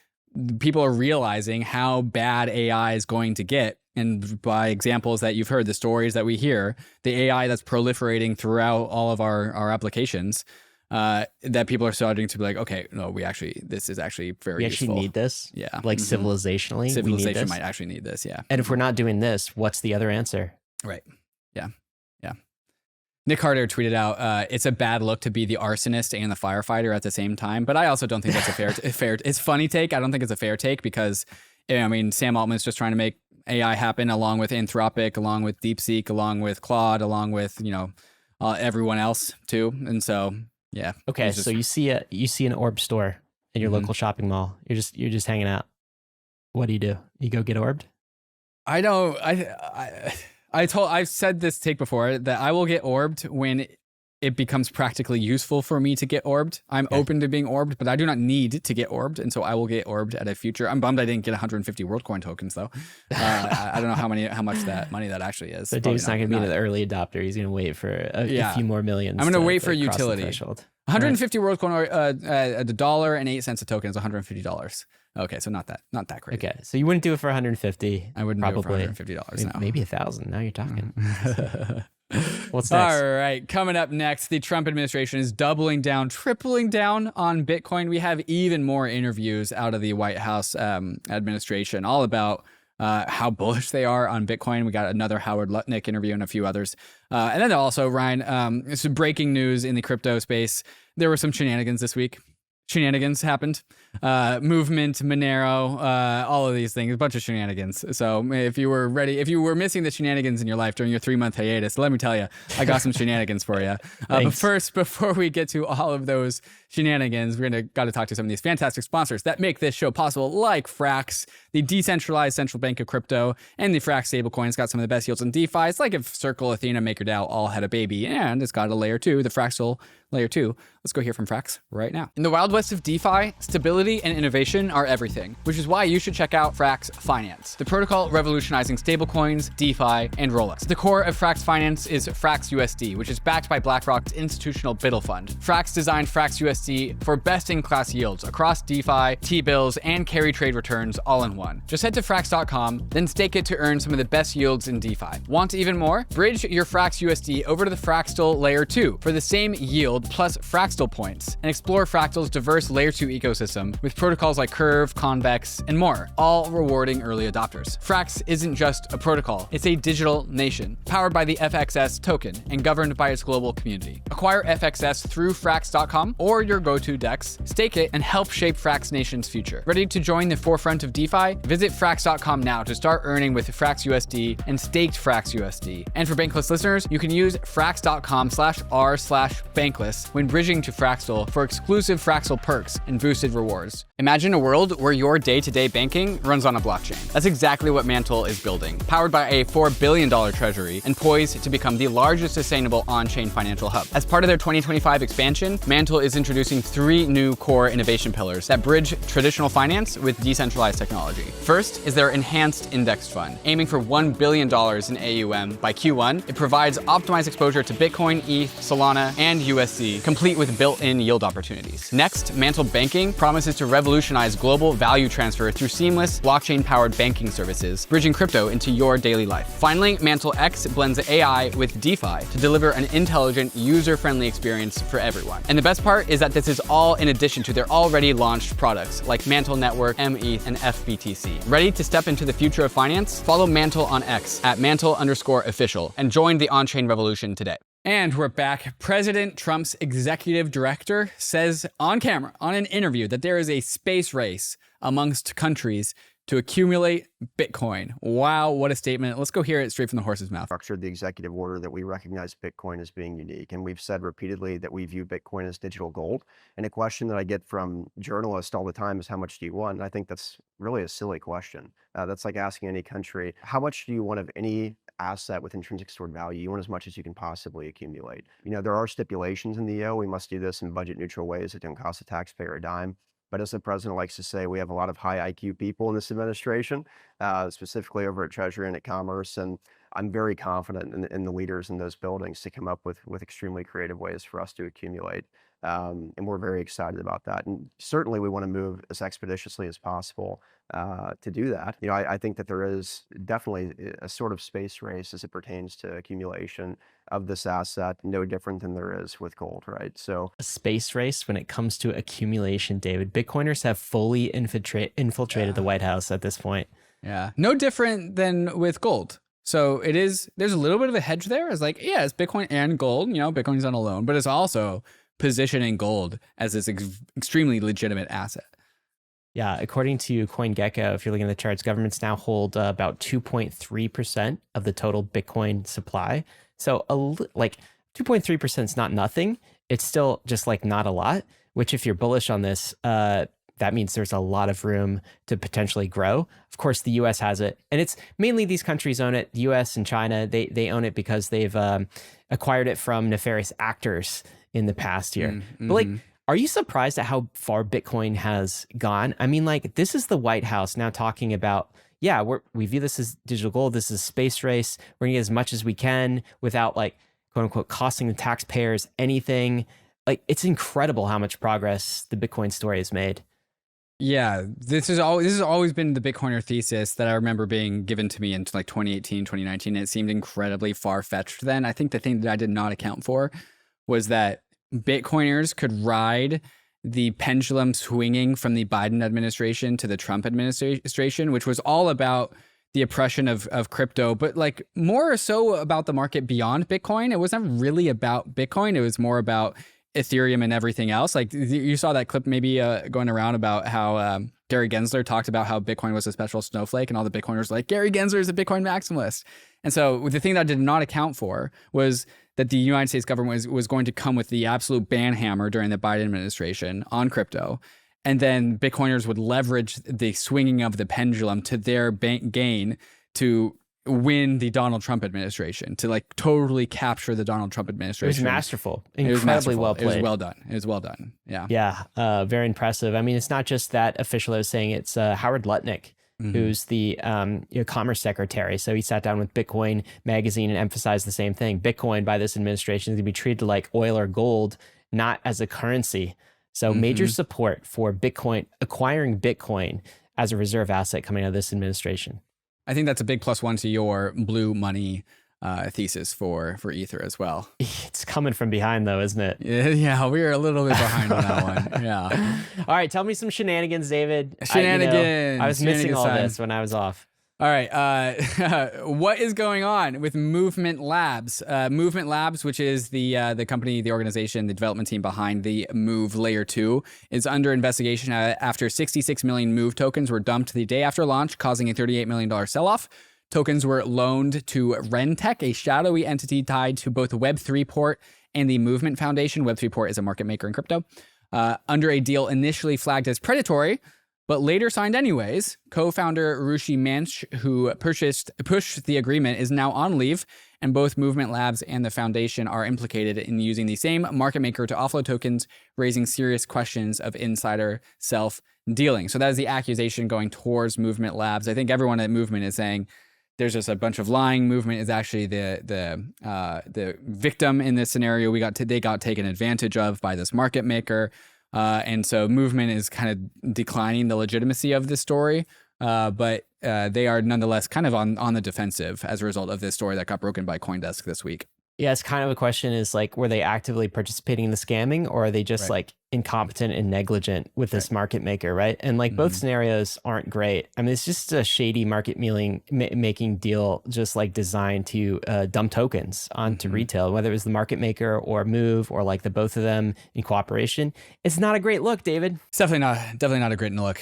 people are realizing how bad AI is going to get, and by examples that you've heard, the stories that we hear, the AI that's proliferating throughout all of our applications, that people are starting to be like, okay, no, this is actually very useful. We actually need this. Yeah. Like civilizationally. Civilization might actually need this. Yeah. And if we're not doing this, what's the other answer? Right. Yeah. Yeah. Nick Carter tweeted out, it's a bad look to be the arsonist and the firefighter at the same time. But I also don't think that's a fair, it's funny take. I don't think it's a fair take because, I mean, Sam Altman's just trying to make AI happen along with Anthropic, along with DeepSeek, along with Claude, along with, everyone else too. And so, yeah. Okay. So you see an orb store in your local shopping mall. You're just hanging out. What do? You go get orbed? I don't, I've said this take before that I will get orbed when it becomes practically useful for me to get orbed. I'm open to being orbed, but I do not need to get orbed. And so I will get orbed at a future. I'm bummed I didn't get 150 Worldcoin tokens though. I don't know how much that money that actually is. So Dave's not going to be an early adopter. He's going to wait for a few more millions. I'm going to wait for utility. 150 Worldcoin, $1.08 a token is $150. Okay, so not that great. Okay, so you wouldn't do it for 150. I wouldn't probably do it for $150 now. Maybe 1,000. Now you're talking. What's next? All right, coming up next, the Trump administration is doubling down, tripling down on Bitcoin. We have even more interviews out of the White House administration, all about how bullish they are on Bitcoin. We got another Howard Lutnick interview and a few others. And then also, Ryan, some breaking news in the crypto space. There were some shenanigans this week. Shenanigans happened. Movement, Monero, all of these things, a bunch of shenanigans. So if you were missing the shenanigans in your life during your 3-month hiatus, let me tell you, I got some shenanigans for you. But first, before we get to all of those shenanigans, we're got to talk to some of these fantastic sponsors that make this show possible, like Frax, the decentralized central bank of crypto, and the Frax stablecoins got some of the best yields in DeFi. It's like if Circle, Athena, MakerDAO all had a baby, and it's got a layer 2, the Fraxel layer 2. Let's go hear from Frax right now. In the wild west of DeFi, stability and innovation are everything, which is why you should check out Frax Finance, the protocol revolutionizing stablecoins, DeFi, and rollups. The core of Frax Finance is Frax USD, which is backed by BlackRock's institutional BUILD fund. Frax designed Frax USD for best-in-class yields across DeFi, T-bills, and carry trade returns all in one. Just head to Frax.com, then stake it to earn some of the best yields in DeFi. Want even more? Bridge your Frax USD over to the Fraxtal Layer 2 for the same yield plus Fraxtal points, and explore Fractal's diverse Layer 2 ecosystem with protocols like Curve, Convex, and more, all rewarding early adopters. Frax isn't just a protocol, it's a digital nation, powered by the FXS token and governed by its global community. Acquire FXS through Frax.com or your go-to DEX, stake it, and help shape Frax Nation's future. Ready to join the forefront of DeFi? Visit Frax.com now to start earning with Frax USD and staked Frax USD. And for Bankless listeners, you can use Frax.com/r/Bankless when bridging to Fraxtal for exclusive Fraxtal perks and boosted rewards. Imagine a world where your day-to-day banking runs on a blockchain. That's exactly what Mantle is building, powered by a $4 billion treasury and poised to become the largest sustainable on-chain financial hub. As part of their 2025 expansion, Mantle is introducing 3 new core innovation pillars that bridge traditional finance with decentralized technology. First is their enhanced indexed fund, aiming for $1 billion in AUM by Q1. It provides optimized exposure to Bitcoin, ETH, Solana, and USD, complete with built-in yield opportunities. Next, Mantle Banking promises to revolutionize global value transfer through seamless blockchain-powered banking services, bridging crypto into your daily life. Finally, Mantle X blends AI with DeFi to deliver an intelligent, user-friendly experience for everyone. And the best part is that this is all in addition to their already launched products like Mantle Network, METH, and FBTC. Ready to step into the future of finance? Follow Mantle on X at Mantle_official and join the on-chain revolution today. And we're back. President Trump's executive director says on camera, on an interview, that there is a space race amongst countries to accumulate Bitcoin. Wow, what a statement. Let's go hear it straight from the horse's mouth. Structured the executive order that we recognize Bitcoin as being unique. And we've said repeatedly that we view Bitcoin as digital gold. And a question that I get from journalists all the time is, how much do you want? And I think that's really a silly question. That's like asking any country, how much do you want of any asset with intrinsic stored value? You want as much as you can possibly accumulate. There are stipulations in the EO. We must do this in budget neutral ways that don't cost the taxpayer a dime. But as the president likes to say, we have a lot of high IQ people in this administration, specifically over at Treasury and at Commerce. And I'm very confident in the leaders in those buildings to come up with extremely creative ways for us to accumulate. And we're very excited about that. And certainly we want to move as expeditiously as possible to do that. I think that there is definitely a sort of space race as it pertains to accumulation of this asset, no different than there is with gold, right? So a space race when it comes to accumulation, David. Bitcoiners have fully infiltrated the White House at this point. Yeah, no different than with gold. So there's a little bit of a hedge there. It's like, yeah, it's Bitcoin and gold. Bitcoin's not alone, but it's also positioning gold as this extremely legitimate asset. Yeah, according to CoinGecko, if you're looking at the charts, governments now hold about 2.3% of the total Bitcoin supply. So 2.3% is not nothing. It's still just like not a lot, which if you're bullish on this, that means there's a lot of room to potentially grow. Of course, the US has it. And it's mainly these countries own it. The US and China, they own it because they've acquired it from nefarious actors in the past year. Mm-hmm. But are you surprised at how far Bitcoin has gone? I mean, this is the White House now talking about, yeah, we view this as digital gold. This is a space race. We're gonna get as much as we can without quote unquote costing the taxpayers anything. It's incredible how much progress the Bitcoin story has made. Yeah, this has always been the Bitcoiner thesis that I remember being given to me in 2018, 2019. It seemed incredibly far-fetched then. I think the thing that I did not account for was that Bitcoiners could ride the pendulum swinging from the Biden administration to the Trump administration, which was all about the oppression of crypto, but more so about the market beyond Bitcoin. It wasn't really about Bitcoin. It was more about Ethereum and everything else. You saw that clip maybe going around about how Gary Gensler talked about how Bitcoin was a special snowflake, and all the Bitcoiners were like, Gary Gensler is a Bitcoin maximalist. And so the thing that I did not account for was that the United States government was going to come with the absolute ban hammer during the Biden administration on crypto. And then Bitcoiners would leverage the swinging of the pendulum to their gain to win the Donald Trump administration, to totally capture the Donald Trump administration. It was masterful. Incredibly well played. It was well done. Yeah. Yeah. Very impressive. I mean, it's not just that official I was saying, it's Howard Lutnick, who's the commerce secretary. So he sat down with Bitcoin magazine and emphasized the same thing. Bitcoin by this administration is going to be treated like oil or gold, not as a currency. So major support for Bitcoin, acquiring Bitcoin as a reserve asset coming out of this administration. I think that's a big +1 to your blue money thesis for Ether as well. It's coming from behind though, isn't it? Yeah, we are a little bit behind on that one. Yeah. All right, tell me some shenanigans, David. Shenanigans. I was missing all this when I was off. All right. What is going on with Movement Labs? Movement Labs, which is the company, the organization, the development team behind the Move Layer 2, is under investigation after 66 million Move tokens were dumped the day after launch, causing a $38 million sell-off. Tokens were loaned to Rentech, a shadowy entity tied to both Web3 Port and the Movement Foundation. Web3 Port is a market maker in crypto. Under a deal initially flagged as predatory, but later signed anyways. Co-founder Rushi Manch, who pushed the agreement, is now on leave, and both Movement Labs and the foundation are implicated in using the same market maker to offload tokens, raising serious questions of insider self-dealing. So that is the accusation going towards Movement Labs. I think everyone at Movement is saying there's just a bunch of lying. Movement is actually the victim in this scenario. They got taken advantage of by this market maker. And so Movement is kind of declining the legitimacy of this story, but they are nonetheless kind of on the defensive as a result of this story that got broken by CoinDesk this week. Yeah, it's kind of a question is were they actively participating in the scamming, or are they just incompetent and negligent with this market maker, right? And both scenarios aren't great. I mean, it's just a shady market making deal, just designed to dump tokens onto retail, whether it was the market maker or Move or the both of them in cooperation. It's not a great look, David. It's definitely not a great look.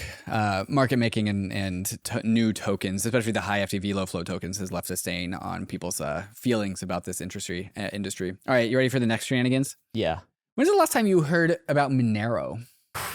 Market making and new tokens, especially the high FTV low flow tokens, has left a stain on people's feelings about this industry. All right, you ready for the next shenanigans? Yeah. When's the last time you heard about Monero?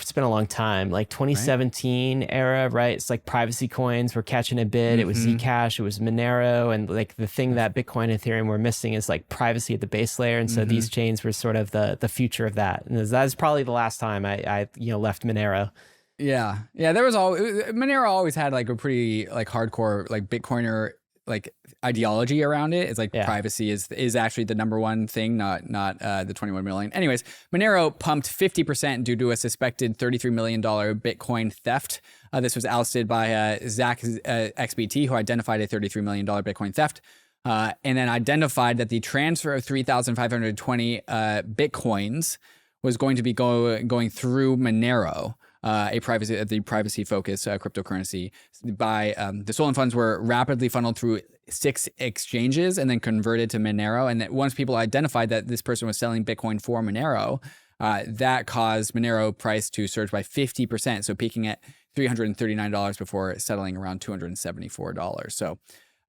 It's been a long time, 2017 era, right? It's privacy coins were catching a bit. It was Zcash, it was Monero, and the thing that Bitcoin and Ethereum were missing is privacy at the base layer. And so these chains were sort of the future of that. And that is probably the last time I left Monero. Yeah. Monero always had a pretty hardcore Bitcoiner like ideology around it. It's like Yeah. privacy is actually the number one thing, not the 21 million. Anyways, Monero pumped 50% due to a suspected $33 million Bitcoin theft. This was ousted by Zach XBT, who identified a $33 million Bitcoin theft. And then identified that the transfer of 3,520 Bitcoins was going to be going through Monero, the privacy-focused cryptocurrency. By the stolen funds were rapidly funneled through 6 exchanges and then converted to Monero. And that once people identified that this person was selling Bitcoin for Monero, that caused Monero price to surge by 50%, so peaking at $339 before settling around $274. So,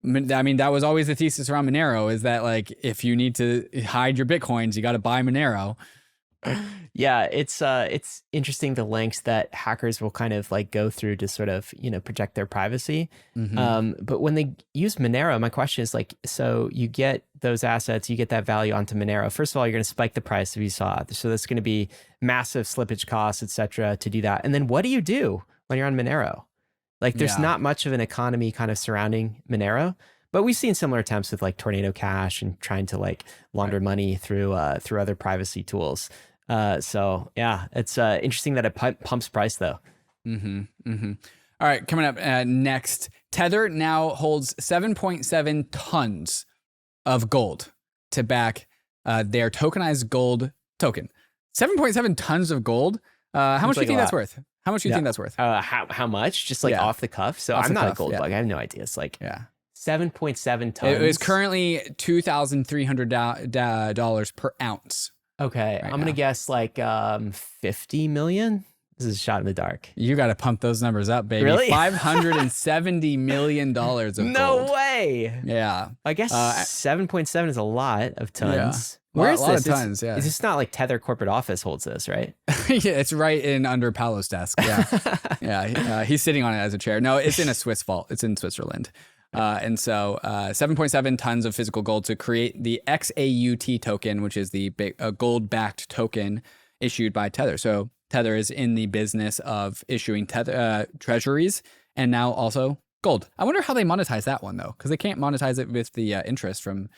I mean, that was always the thesis around Monero, is that like if you need to hide your Bitcoins, you got to buy Monero. Yeah, it's interesting the lengths that hackers will kind of like go through to sort of, you know, protect their privacy. But when they use Monero, my question is like, so you get those assets, you get that value onto Monero. First of all, you're going to spike the price if you saw it. So that's going to be massive slippage costs, et cetera, to do that. And then what do you do when you're on Monero? Like there's not much of an economy kind of surrounding Monero. But we've seen similar attempts with like Tornado Cash and trying to like launder money through other privacy tools. So yeah, it's interesting that it pumps price though. All right, coming up next, Tether now holds 7.7 tons of gold to back their tokenized gold token. 7.7 tons of gold. How much do you think that's worth? How much do you think that's worth? How much? Just like off the cuff. So I'm not a gold bug. I have no idea. It's like 7.7 tons. It is currently $2,300 per ounce. Okay, I'm gonna guess like 50 million. This is a shot in the dark. You got to pump those numbers up, baby. Really? $570 million of gold. No way. Yeah. I guess 7.7 is a lot of tons. Yeah. Where is this? Of tons, Is this not like Tether corporate office holds this, right? Yeah, it's right in under Paolo's desk. Yeah. Yeah. He's sitting on it as a chair. No, it's in a Swiss vault. It's in Switzerland. And so 7.7 tons of physical gold to create the XAUT token, which is the gold-backed token issued by Tether. So Tether is in the business of issuing treasuries and now also gold. I wonder how they monetize that one, though, because they can't monetize it with the interest from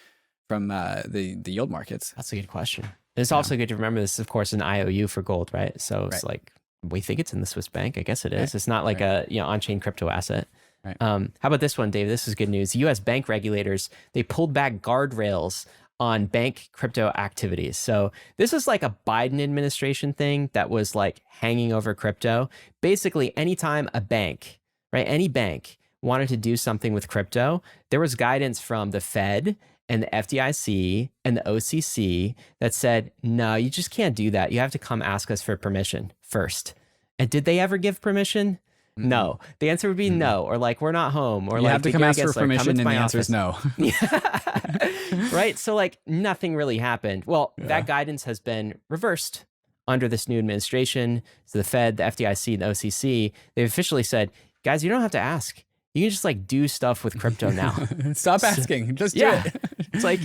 the yield markets. That's a good question. It's also good to remember this is, of course, an IOU for gold, right? So it's like, we think it's in the Swiss bank. I guess it is. It's not like a on-chain crypto asset. Right. How about this one, Dave? This is good news. U.S. bank regulators, they pulled back guardrails on bank crypto activities. So this is like a Biden administration thing that was like hanging over crypto. Basically, anytime a bank, right, any bank wanted to do something with crypto, there was guidance from the Fed and the FDIC and the OCC that said, no, you just can't do that. You have to come ask us for permission first. And did they ever give permission? No. The answer would be no, or like, we're not home, or you like, have to come ask for permission, and the answer is no. Right? So like, nothing really happened. Well, that guidance has been reversed under this new administration. So the Fed, the FDIC, and the OCC, they've officially said, guys, you don't have to ask. You can just like do stuff with crypto now. Stop asking. Just do it. It's like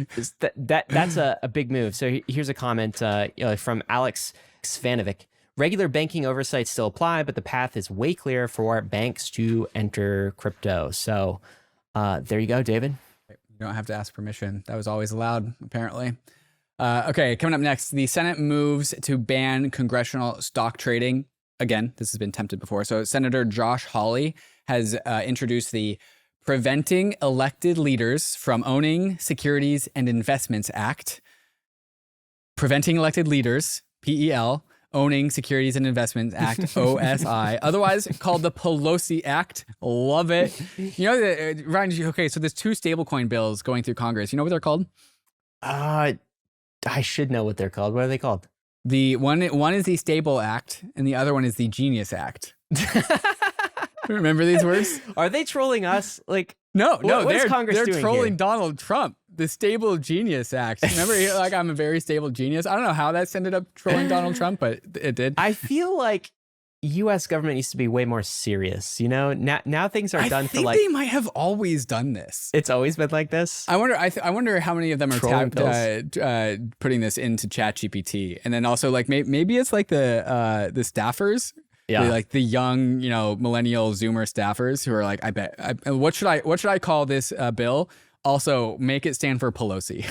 that's a big move. So here's a comment from Alex Mashinsky. Regular banking oversight still apply, but the path is way clearer for banks to enter crypto. So there you go, David. You don't have to ask permission. That was always allowed, apparently. Okay, coming up next, the Senate moves to ban congressional stock trading. Again, this has been attempted before. So Senator Josh Hawley has introduced the Preventing Elected Leaders from Owning Securities and Investments Act. Preventing Elected Leaders, PEL, Owning Securities and Investments Act, OSI, otherwise called the Pelosi Act. Love it. You know, Ryan, okay, so there's 2 stablecoin bills going through Congress. You know what they're called? I should know what they're called. What are they called? The one is the Stable Act, and the other one is the Genius Act. Remember these words? Are they trolling us? Like, no, they're trolling here? Donald Trump. The Stable Genius Act. Remember, like, I'm a very stable genius. I don't know how that's ended up trolling Donald Trump, but it did. I feel like U.S. government needs to be way more serious. You know, now things are done for like. I think they might have always done this. It's always been like this. I wonder. I wonder how many of them are putting this into ChatGPT, and then also like maybe it's like the staffers Like the young, millennial Zoomer staffers who are like, what should I call this bill? Also, make it stand for Pelosi.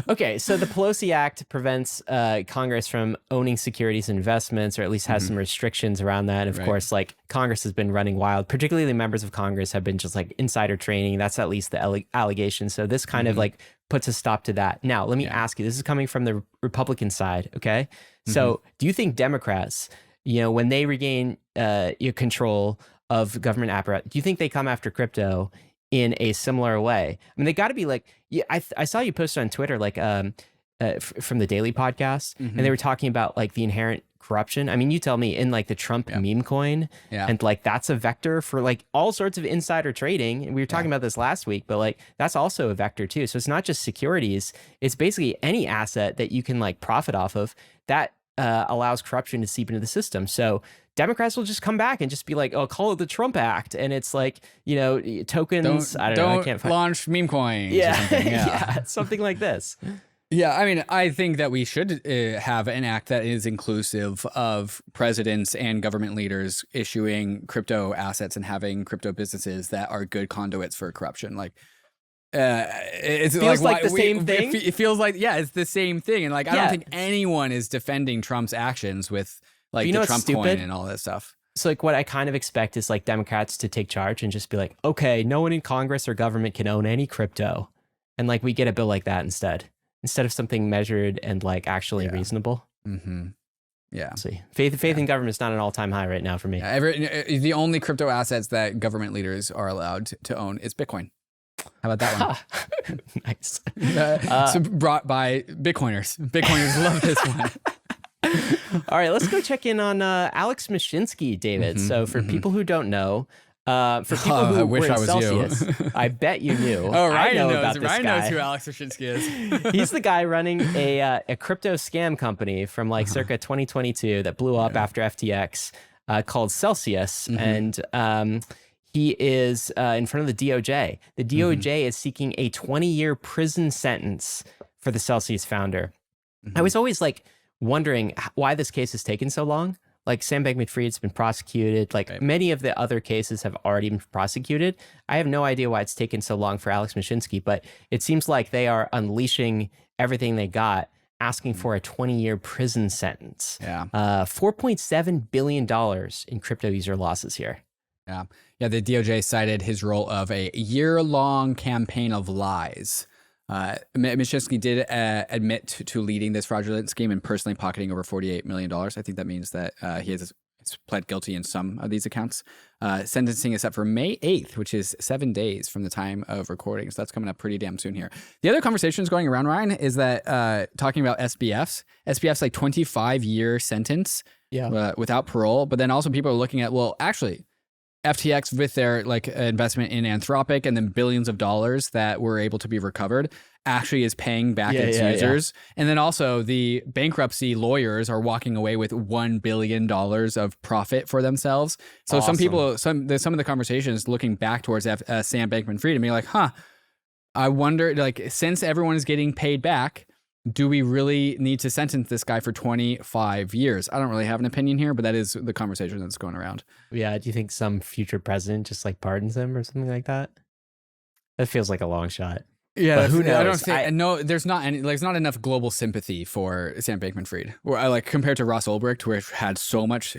Okay, so the Pelosi Act prevents Congress from owning securities investments, or at least has some restrictions around that. Of course, like Congress has been running wild, particularly members of Congress have been just like insider trading. That's at least the allegation. So this kind of like puts a stop to that. Now, let me ask you, this is coming from the Republican side, okay? So do you think Democrats, when they regain your control of government apparatus, do you think they come after crypto in a similar way? I mean, they got to be like, I saw you posted on Twitter, like from the Daily Podcast, and they were talking about like the inherent corruption. I mean, you tell me, in like the Trump meme coin, and like that's a vector for like all sorts of insider trading. And we were talking about this last week, but like that's also a vector too. So it's not just securities, it's basically any asset that you can like profit off of that allows corruption to seep into the system. So Democrats will just come back and just be like, "Oh, call it the Trump Act," and it's like, tokens. I don't know. I can't find. Launch meme coins. Yeah, something like this. Yeah, I mean, I think that we should have an act that is inclusive of presidents and government leaders issuing crypto assets and having crypto businesses that are good conduits for corruption. Like, it feels like the same thing. It feels like, it's the same thing. And like, I don't think anyone is defending Trump's actions with like the Trump coin and all that stuff. So like what I kind of expect is like Democrats to take charge and just be like, okay, no one in Congress or government can own any crypto. And like we get a bill like that instead of something measured and like actually reasonable. Yeah. See, faith in government is not an all-time high right now for me. The only crypto assets that government leaders are allowed to own is Bitcoin. How about that one? Nice. So brought by Bitcoiners. Bitcoiners love this one. All right, let's go check in on Alex Mashinsky, David. So for people who don't know, for people who were in Celsius, I bet you knew. Oh, Ryan knows who Alex Mashinsky is. He's the guy running a crypto scam company from like circa 2022 that blew up after FTX called Celsius. And he is in front of the DOJ. The DOJ is seeking a 20-year prison sentence for the Celsius founder. I was always like wondering why this case has taken so long. Like Sam Bankman-Fried's been prosecuted. Like many of the other cases have already been prosecuted. I have no idea why it's taken so long for Alex Mashinsky, but it seems like they are unleashing everything they got, asking for a 20-year prison sentence. $4.7 billion in crypto user losses here. Yeah, the DOJ cited his role of a year-long campaign of lies. Mashinsky did admit to leading this fraudulent scheme and personally pocketing over $48 million. I think that means that he has pled guilty in some of these accounts. Sentencing is set for May 8th, which is 7 days from the time of recording. So that's coming up pretty damn soon here. The other conversations going around, Ryan, is that talking about SBF's like 25-year sentence without parole. But then also people are looking at, well, actually, FTX with their like investment in Anthropic and then billions of dollars that were able to be recovered actually is paying back its users. And then also the bankruptcy lawyers are walking away with $1 billion of profit for themselves. So some people, some of the conversations looking back towards Sam Bankman-Fried and being like, I wonder, like, since everyone is getting paid back, do we really need to sentence this guy for 25 years? I don't really have an opinion here, but that is the conversation that's going around. Yeah. Do you think some future president just like pardons him or something like that? That feels like a long shot. Yeah, but who knows? I don't think. No, there's not any. Like, there's not enough global sympathy for Sam Bankman-Fried. Or I like compared to Ross Ulbricht, who had so much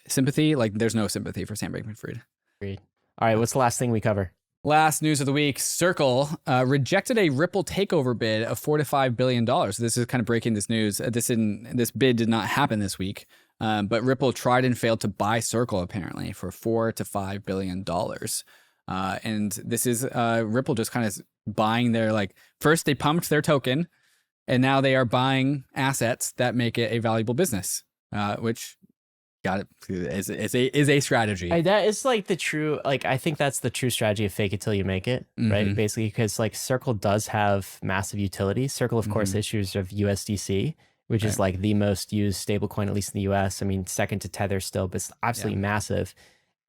sympathy. Like, there's no sympathy for Sam Bankman-Fried. Agreed. All right, what's the last thing we cover? Last news of the week, Circle rejected a Ripple takeover bid of $4 to $5 billion. So this is kind of breaking this news. This bid did not happen this week, but Ripple tried and failed to buy Circle apparently for $4 to $5 billion. And this is Ripple just kind of buying their, like, first they pumped their token, and now they are buying assets that make it a valuable business, which got it is a strategy. That is like the true, like, I think that's the true strategy of fake it till you make it, right? Basically, because like Circle does have massive utility. Circle, of course, issues of USDC, which is like the most used stablecoin, at least in the US. I mean, second to Tether still, but it's absolutely massive.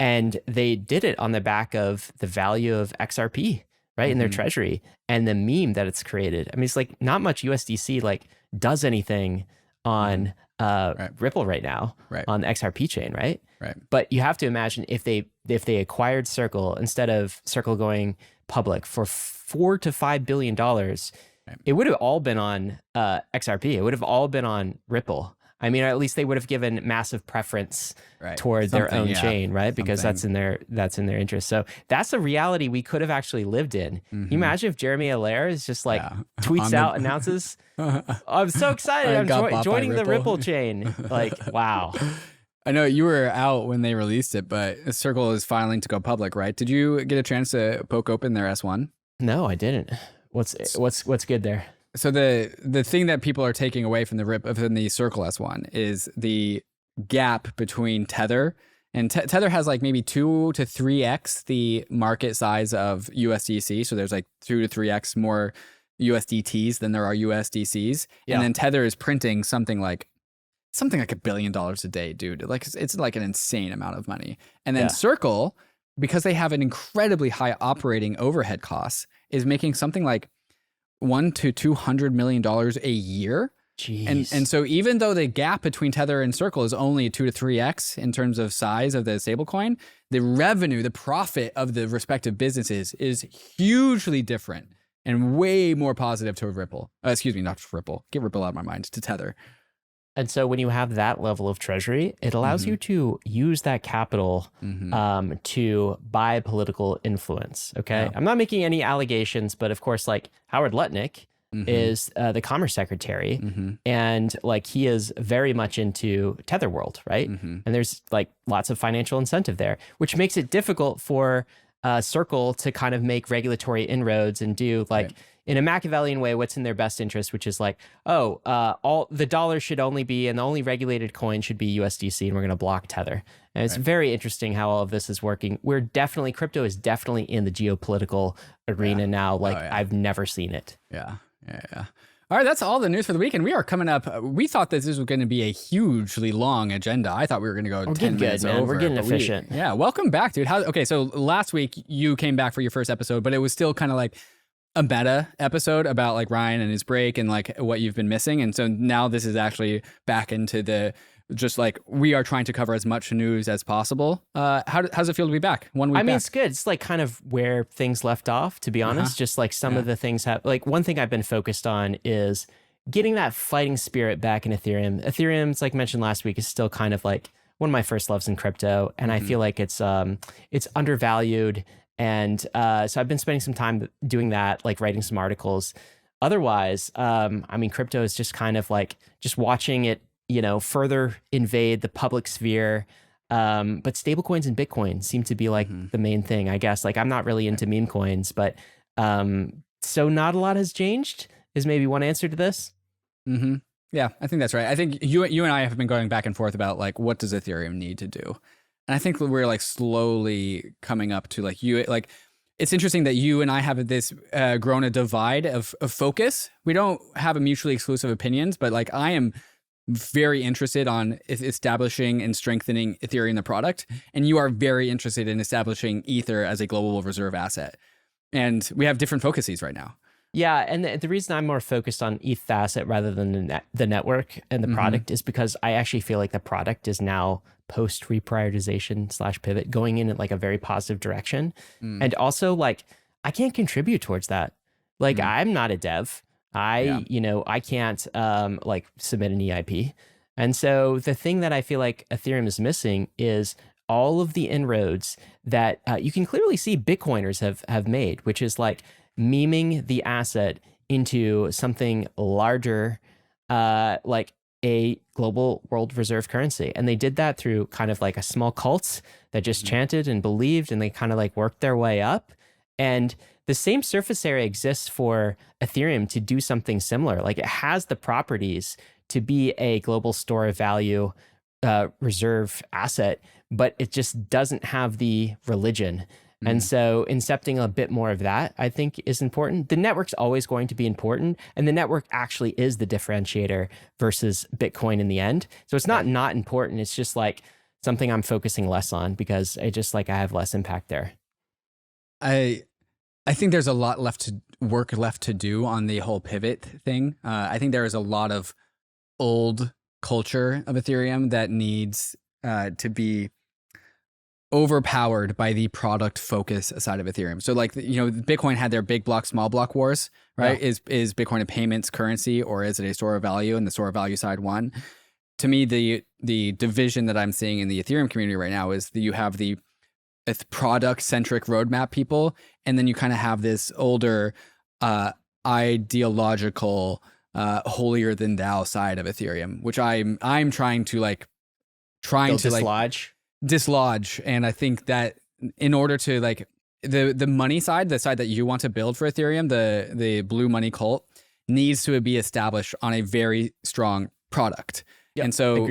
And they did it on the back of the value of XRP, right, in their treasury and the meme that it's created. I mean, it's like not much USDC like does anything on Ripple right now on the XRP chain, right? Right. But you have to imagine if they acquired Circle instead of Circle going public for $4 to $5 billion, it would have all been on XRP. It would have all been on Ripple. I mean, or at least they would have given massive preference toward their own chain, right? Because that's in their interest. So that's the reality we could have actually lived in. Can you imagine if Jeremy Allaire is just like tweets out, announces, I'm so excited, I'm joining the Ripple chain. Like, wow. I know you were out when they released it, but Circle is filing to go public, right? Did you get a chance to poke open their S1? No, I didn't. What's good there? So the thing that people are taking away from the Circle S1 is the gap between Tether and Tether has like maybe 2 to 3x the market size of USDC. So there's like 2 to 3x more USDTs than there are USDCs. Yeah. And then Tether is printing something like $1 billion a day, dude. Like it's like an insane amount of money. And then Circle, because they have an incredibly high operating overhead costs, is making something like $100 to $200 million a year. Jeez. And so even though the gap between Tether and Circle is only 2 to 3x in terms of size of the stablecoin, the revenue, the profit of the respective businesses is hugely different and way more positive to Ripple. Excuse me, not to Ripple. Get Ripple out of my mind, to Tether. And so when you have that level of treasury, it allows you to use that capital to buy political influence. Okay. I'm not making any allegations, but of course, like Howard Lutnick is the Commerce Secretary, and like he is very much into Tether world, right? And there's like lots of financial incentive there, which makes it difficult for Circle to kind of make regulatory inroads and do like in a Machiavellian way what's in their best interest, which is like, all the dollar should only be, and the only regulated coin should be USDC, and we're going to block Tether. And it's very interesting how all of this is working. Crypto is definitely in the geopolitical arena now, like I've never seen it. Yeah. All right, that's all the news for the week, and we are coming up. We thought that this was going to be a hugely long agenda. I thought we were going to go 10 minutes over. We're getting efficient. Welcome back, dude. Okay, so last week you came back for your first episode, but it was still kind of like a meta episode about like Ryan and his break and like what you've been missing. And so now this is actually back into the just like we are trying to cover as much news as possible. How's it feel to be back? 1 week I mean, back? It's good. It's like kind of where things left off, to be honest. Just like some of the things like one thing I've been focused on is getting that fighting spirit back in Ethereum. Ethereum's, like mentioned last week, is still kind of like one of my first loves in crypto. And I feel like it's undervalued. And so I've been spending some time doing that, like writing some articles. Otherwise, I mean, crypto is just kind of like just watching it, further invade the public sphere. But stablecoins and Bitcoin seem to be like the main thing, I guess. Like I'm not really into meme coins, but so not a lot has changed is maybe one answer to this. Yeah, I think that's right. I think you and I have been going back and forth about like, what does Ethereum need to do? And I think we're like slowly coming up to it's interesting that you and I have this grown a divide of focus. We don't have a mutually exclusive opinions, but like I am very interested on establishing and strengthening Ethereum, the product. And you are very interested in establishing Ether as a global reserve asset. And we have different focuses right now. Yeah, and the reason I'm more focused on ETH asset rather than the network and the product is because I actually feel like the product is now post reprioritization / pivot going in like a very positive direction. And also like I can't contribute towards that. Like I'm not a dev. I can't like submit an EIP. And so the thing that I feel like Ethereum is missing is all of the inroads that you can clearly see Bitcoiners have made, which is like meming the asset into something larger, like a global world reserve currency. And they did that through kind of like a small cult that just chanted and believed, and they kind of like worked their way up. And the same surface area exists for Ethereum to do something similar. Like it has the properties to be a global store of value reserve asset, but it just doesn't have the religion. And so incepting a bit more of that, I think, is important. The network's always going to be important, and the network actually is the differentiator versus Bitcoin in the end. So it's not important. It's just like something I'm focusing less on because I have less impact there. I think there's a lot left to do on the whole pivot thing. I think there is a lot of old culture of Ethereum that needs to be overpowered by the product focus side of Ethereum. So like, Bitcoin had their big block, small block wars, right? Yeah. Is Bitcoin a payments currency, or is it a store of value? And the store of value side won. To me, the division that I'm seeing in the Ethereum community right now is that you have the product-centric roadmap people, and then you kind of have this older ideological holier than thou side of Ethereum, which I'm trying to dislodge. And I think that in order to like the money side, the side that you want to build for Ethereum, the blue money cult, needs to be established on a very strong product. Yep, and so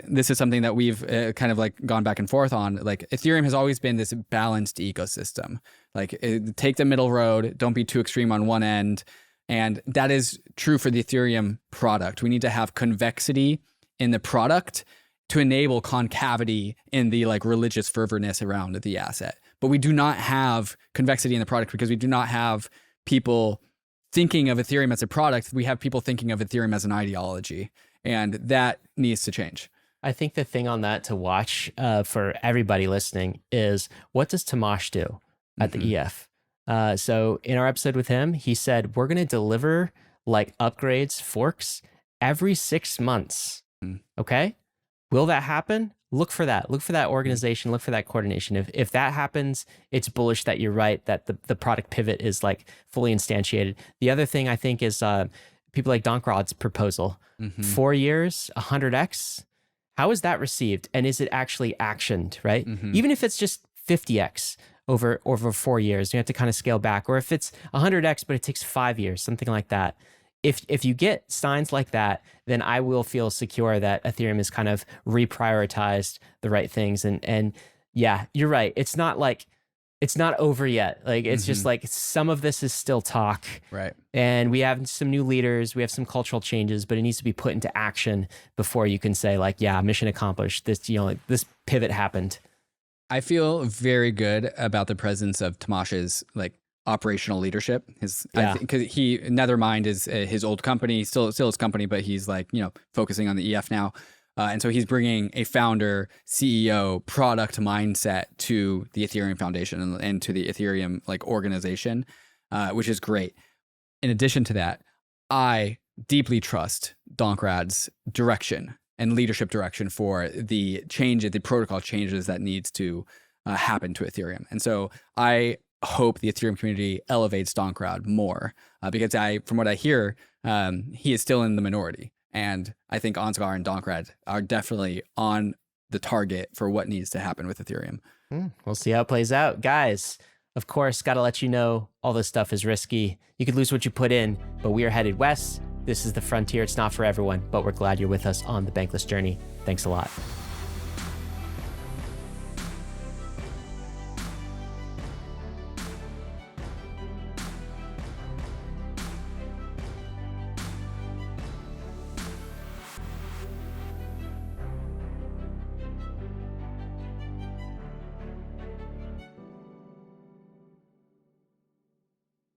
this is something that we've kind of like gone back and forth on. Like Ethereum has always been this balanced ecosystem. Like take the middle road, don't be too extreme on one end. And that is true for the Ethereum product. We need to have convexity in the product to enable concavity in the like religious fervorness around the asset. But we do not have convexity in the product because we do not have people thinking of Ethereum as a product. We have people thinking of Ethereum as an ideology. And that needs to change. I think the thing on that to watch for everybody listening is, what does Tomasz do at the EF? So in our episode with him, he said, we're going to deliver like upgrades, forks every 6 months. Okay. Will that happen? Look for that. Look for that organization. Look for that coordination. If that happens, it's bullish that you're right, that the product pivot is like fully instantiated. The other thing I think is people like Donkrod's proposal. 4 years, 100x. How is that received? And is it actually actioned, right? Even if it's just 50x over 4 years, you have to kind of scale back. Or if it's 100x, but it takes 5 years, something like that. If you get signs like that, then I will feel secure that Ethereum has kind of reprioritized the right things. And yeah, you're right. It's not over yet. Like, it's just like some of this is still talk. Right. And we have some new leaders, we have some cultural changes, but it needs to be put into action before you can say like, yeah, mission accomplished. This, this pivot happened. I feel very good about the presence of Tomasz's like operational leadership. Because Nethermind is his old company, still his company, but he's like, focusing on the EF now. And so he's bringing a founder, CEO, product mindset to the Ethereum Foundation and to the Ethereum like organization, which is great. In addition to that, I deeply trust Donkrad's direction and leadership direction for the protocol changes that needs to happen to Ethereum. And so I hope the Ethereum community elevates Donkrad more because from what I hear, he is still in the minority. And I think Ansgar and Donkrad are definitely on the target for what needs to happen with Ethereum. We'll see how it plays out. Guys, of course, got to let you know all this stuff is risky. You could lose what you put in, but we are headed west. This is the frontier. It's not for everyone, but we're glad you're with us on the Bankless journey. Thanks a lot.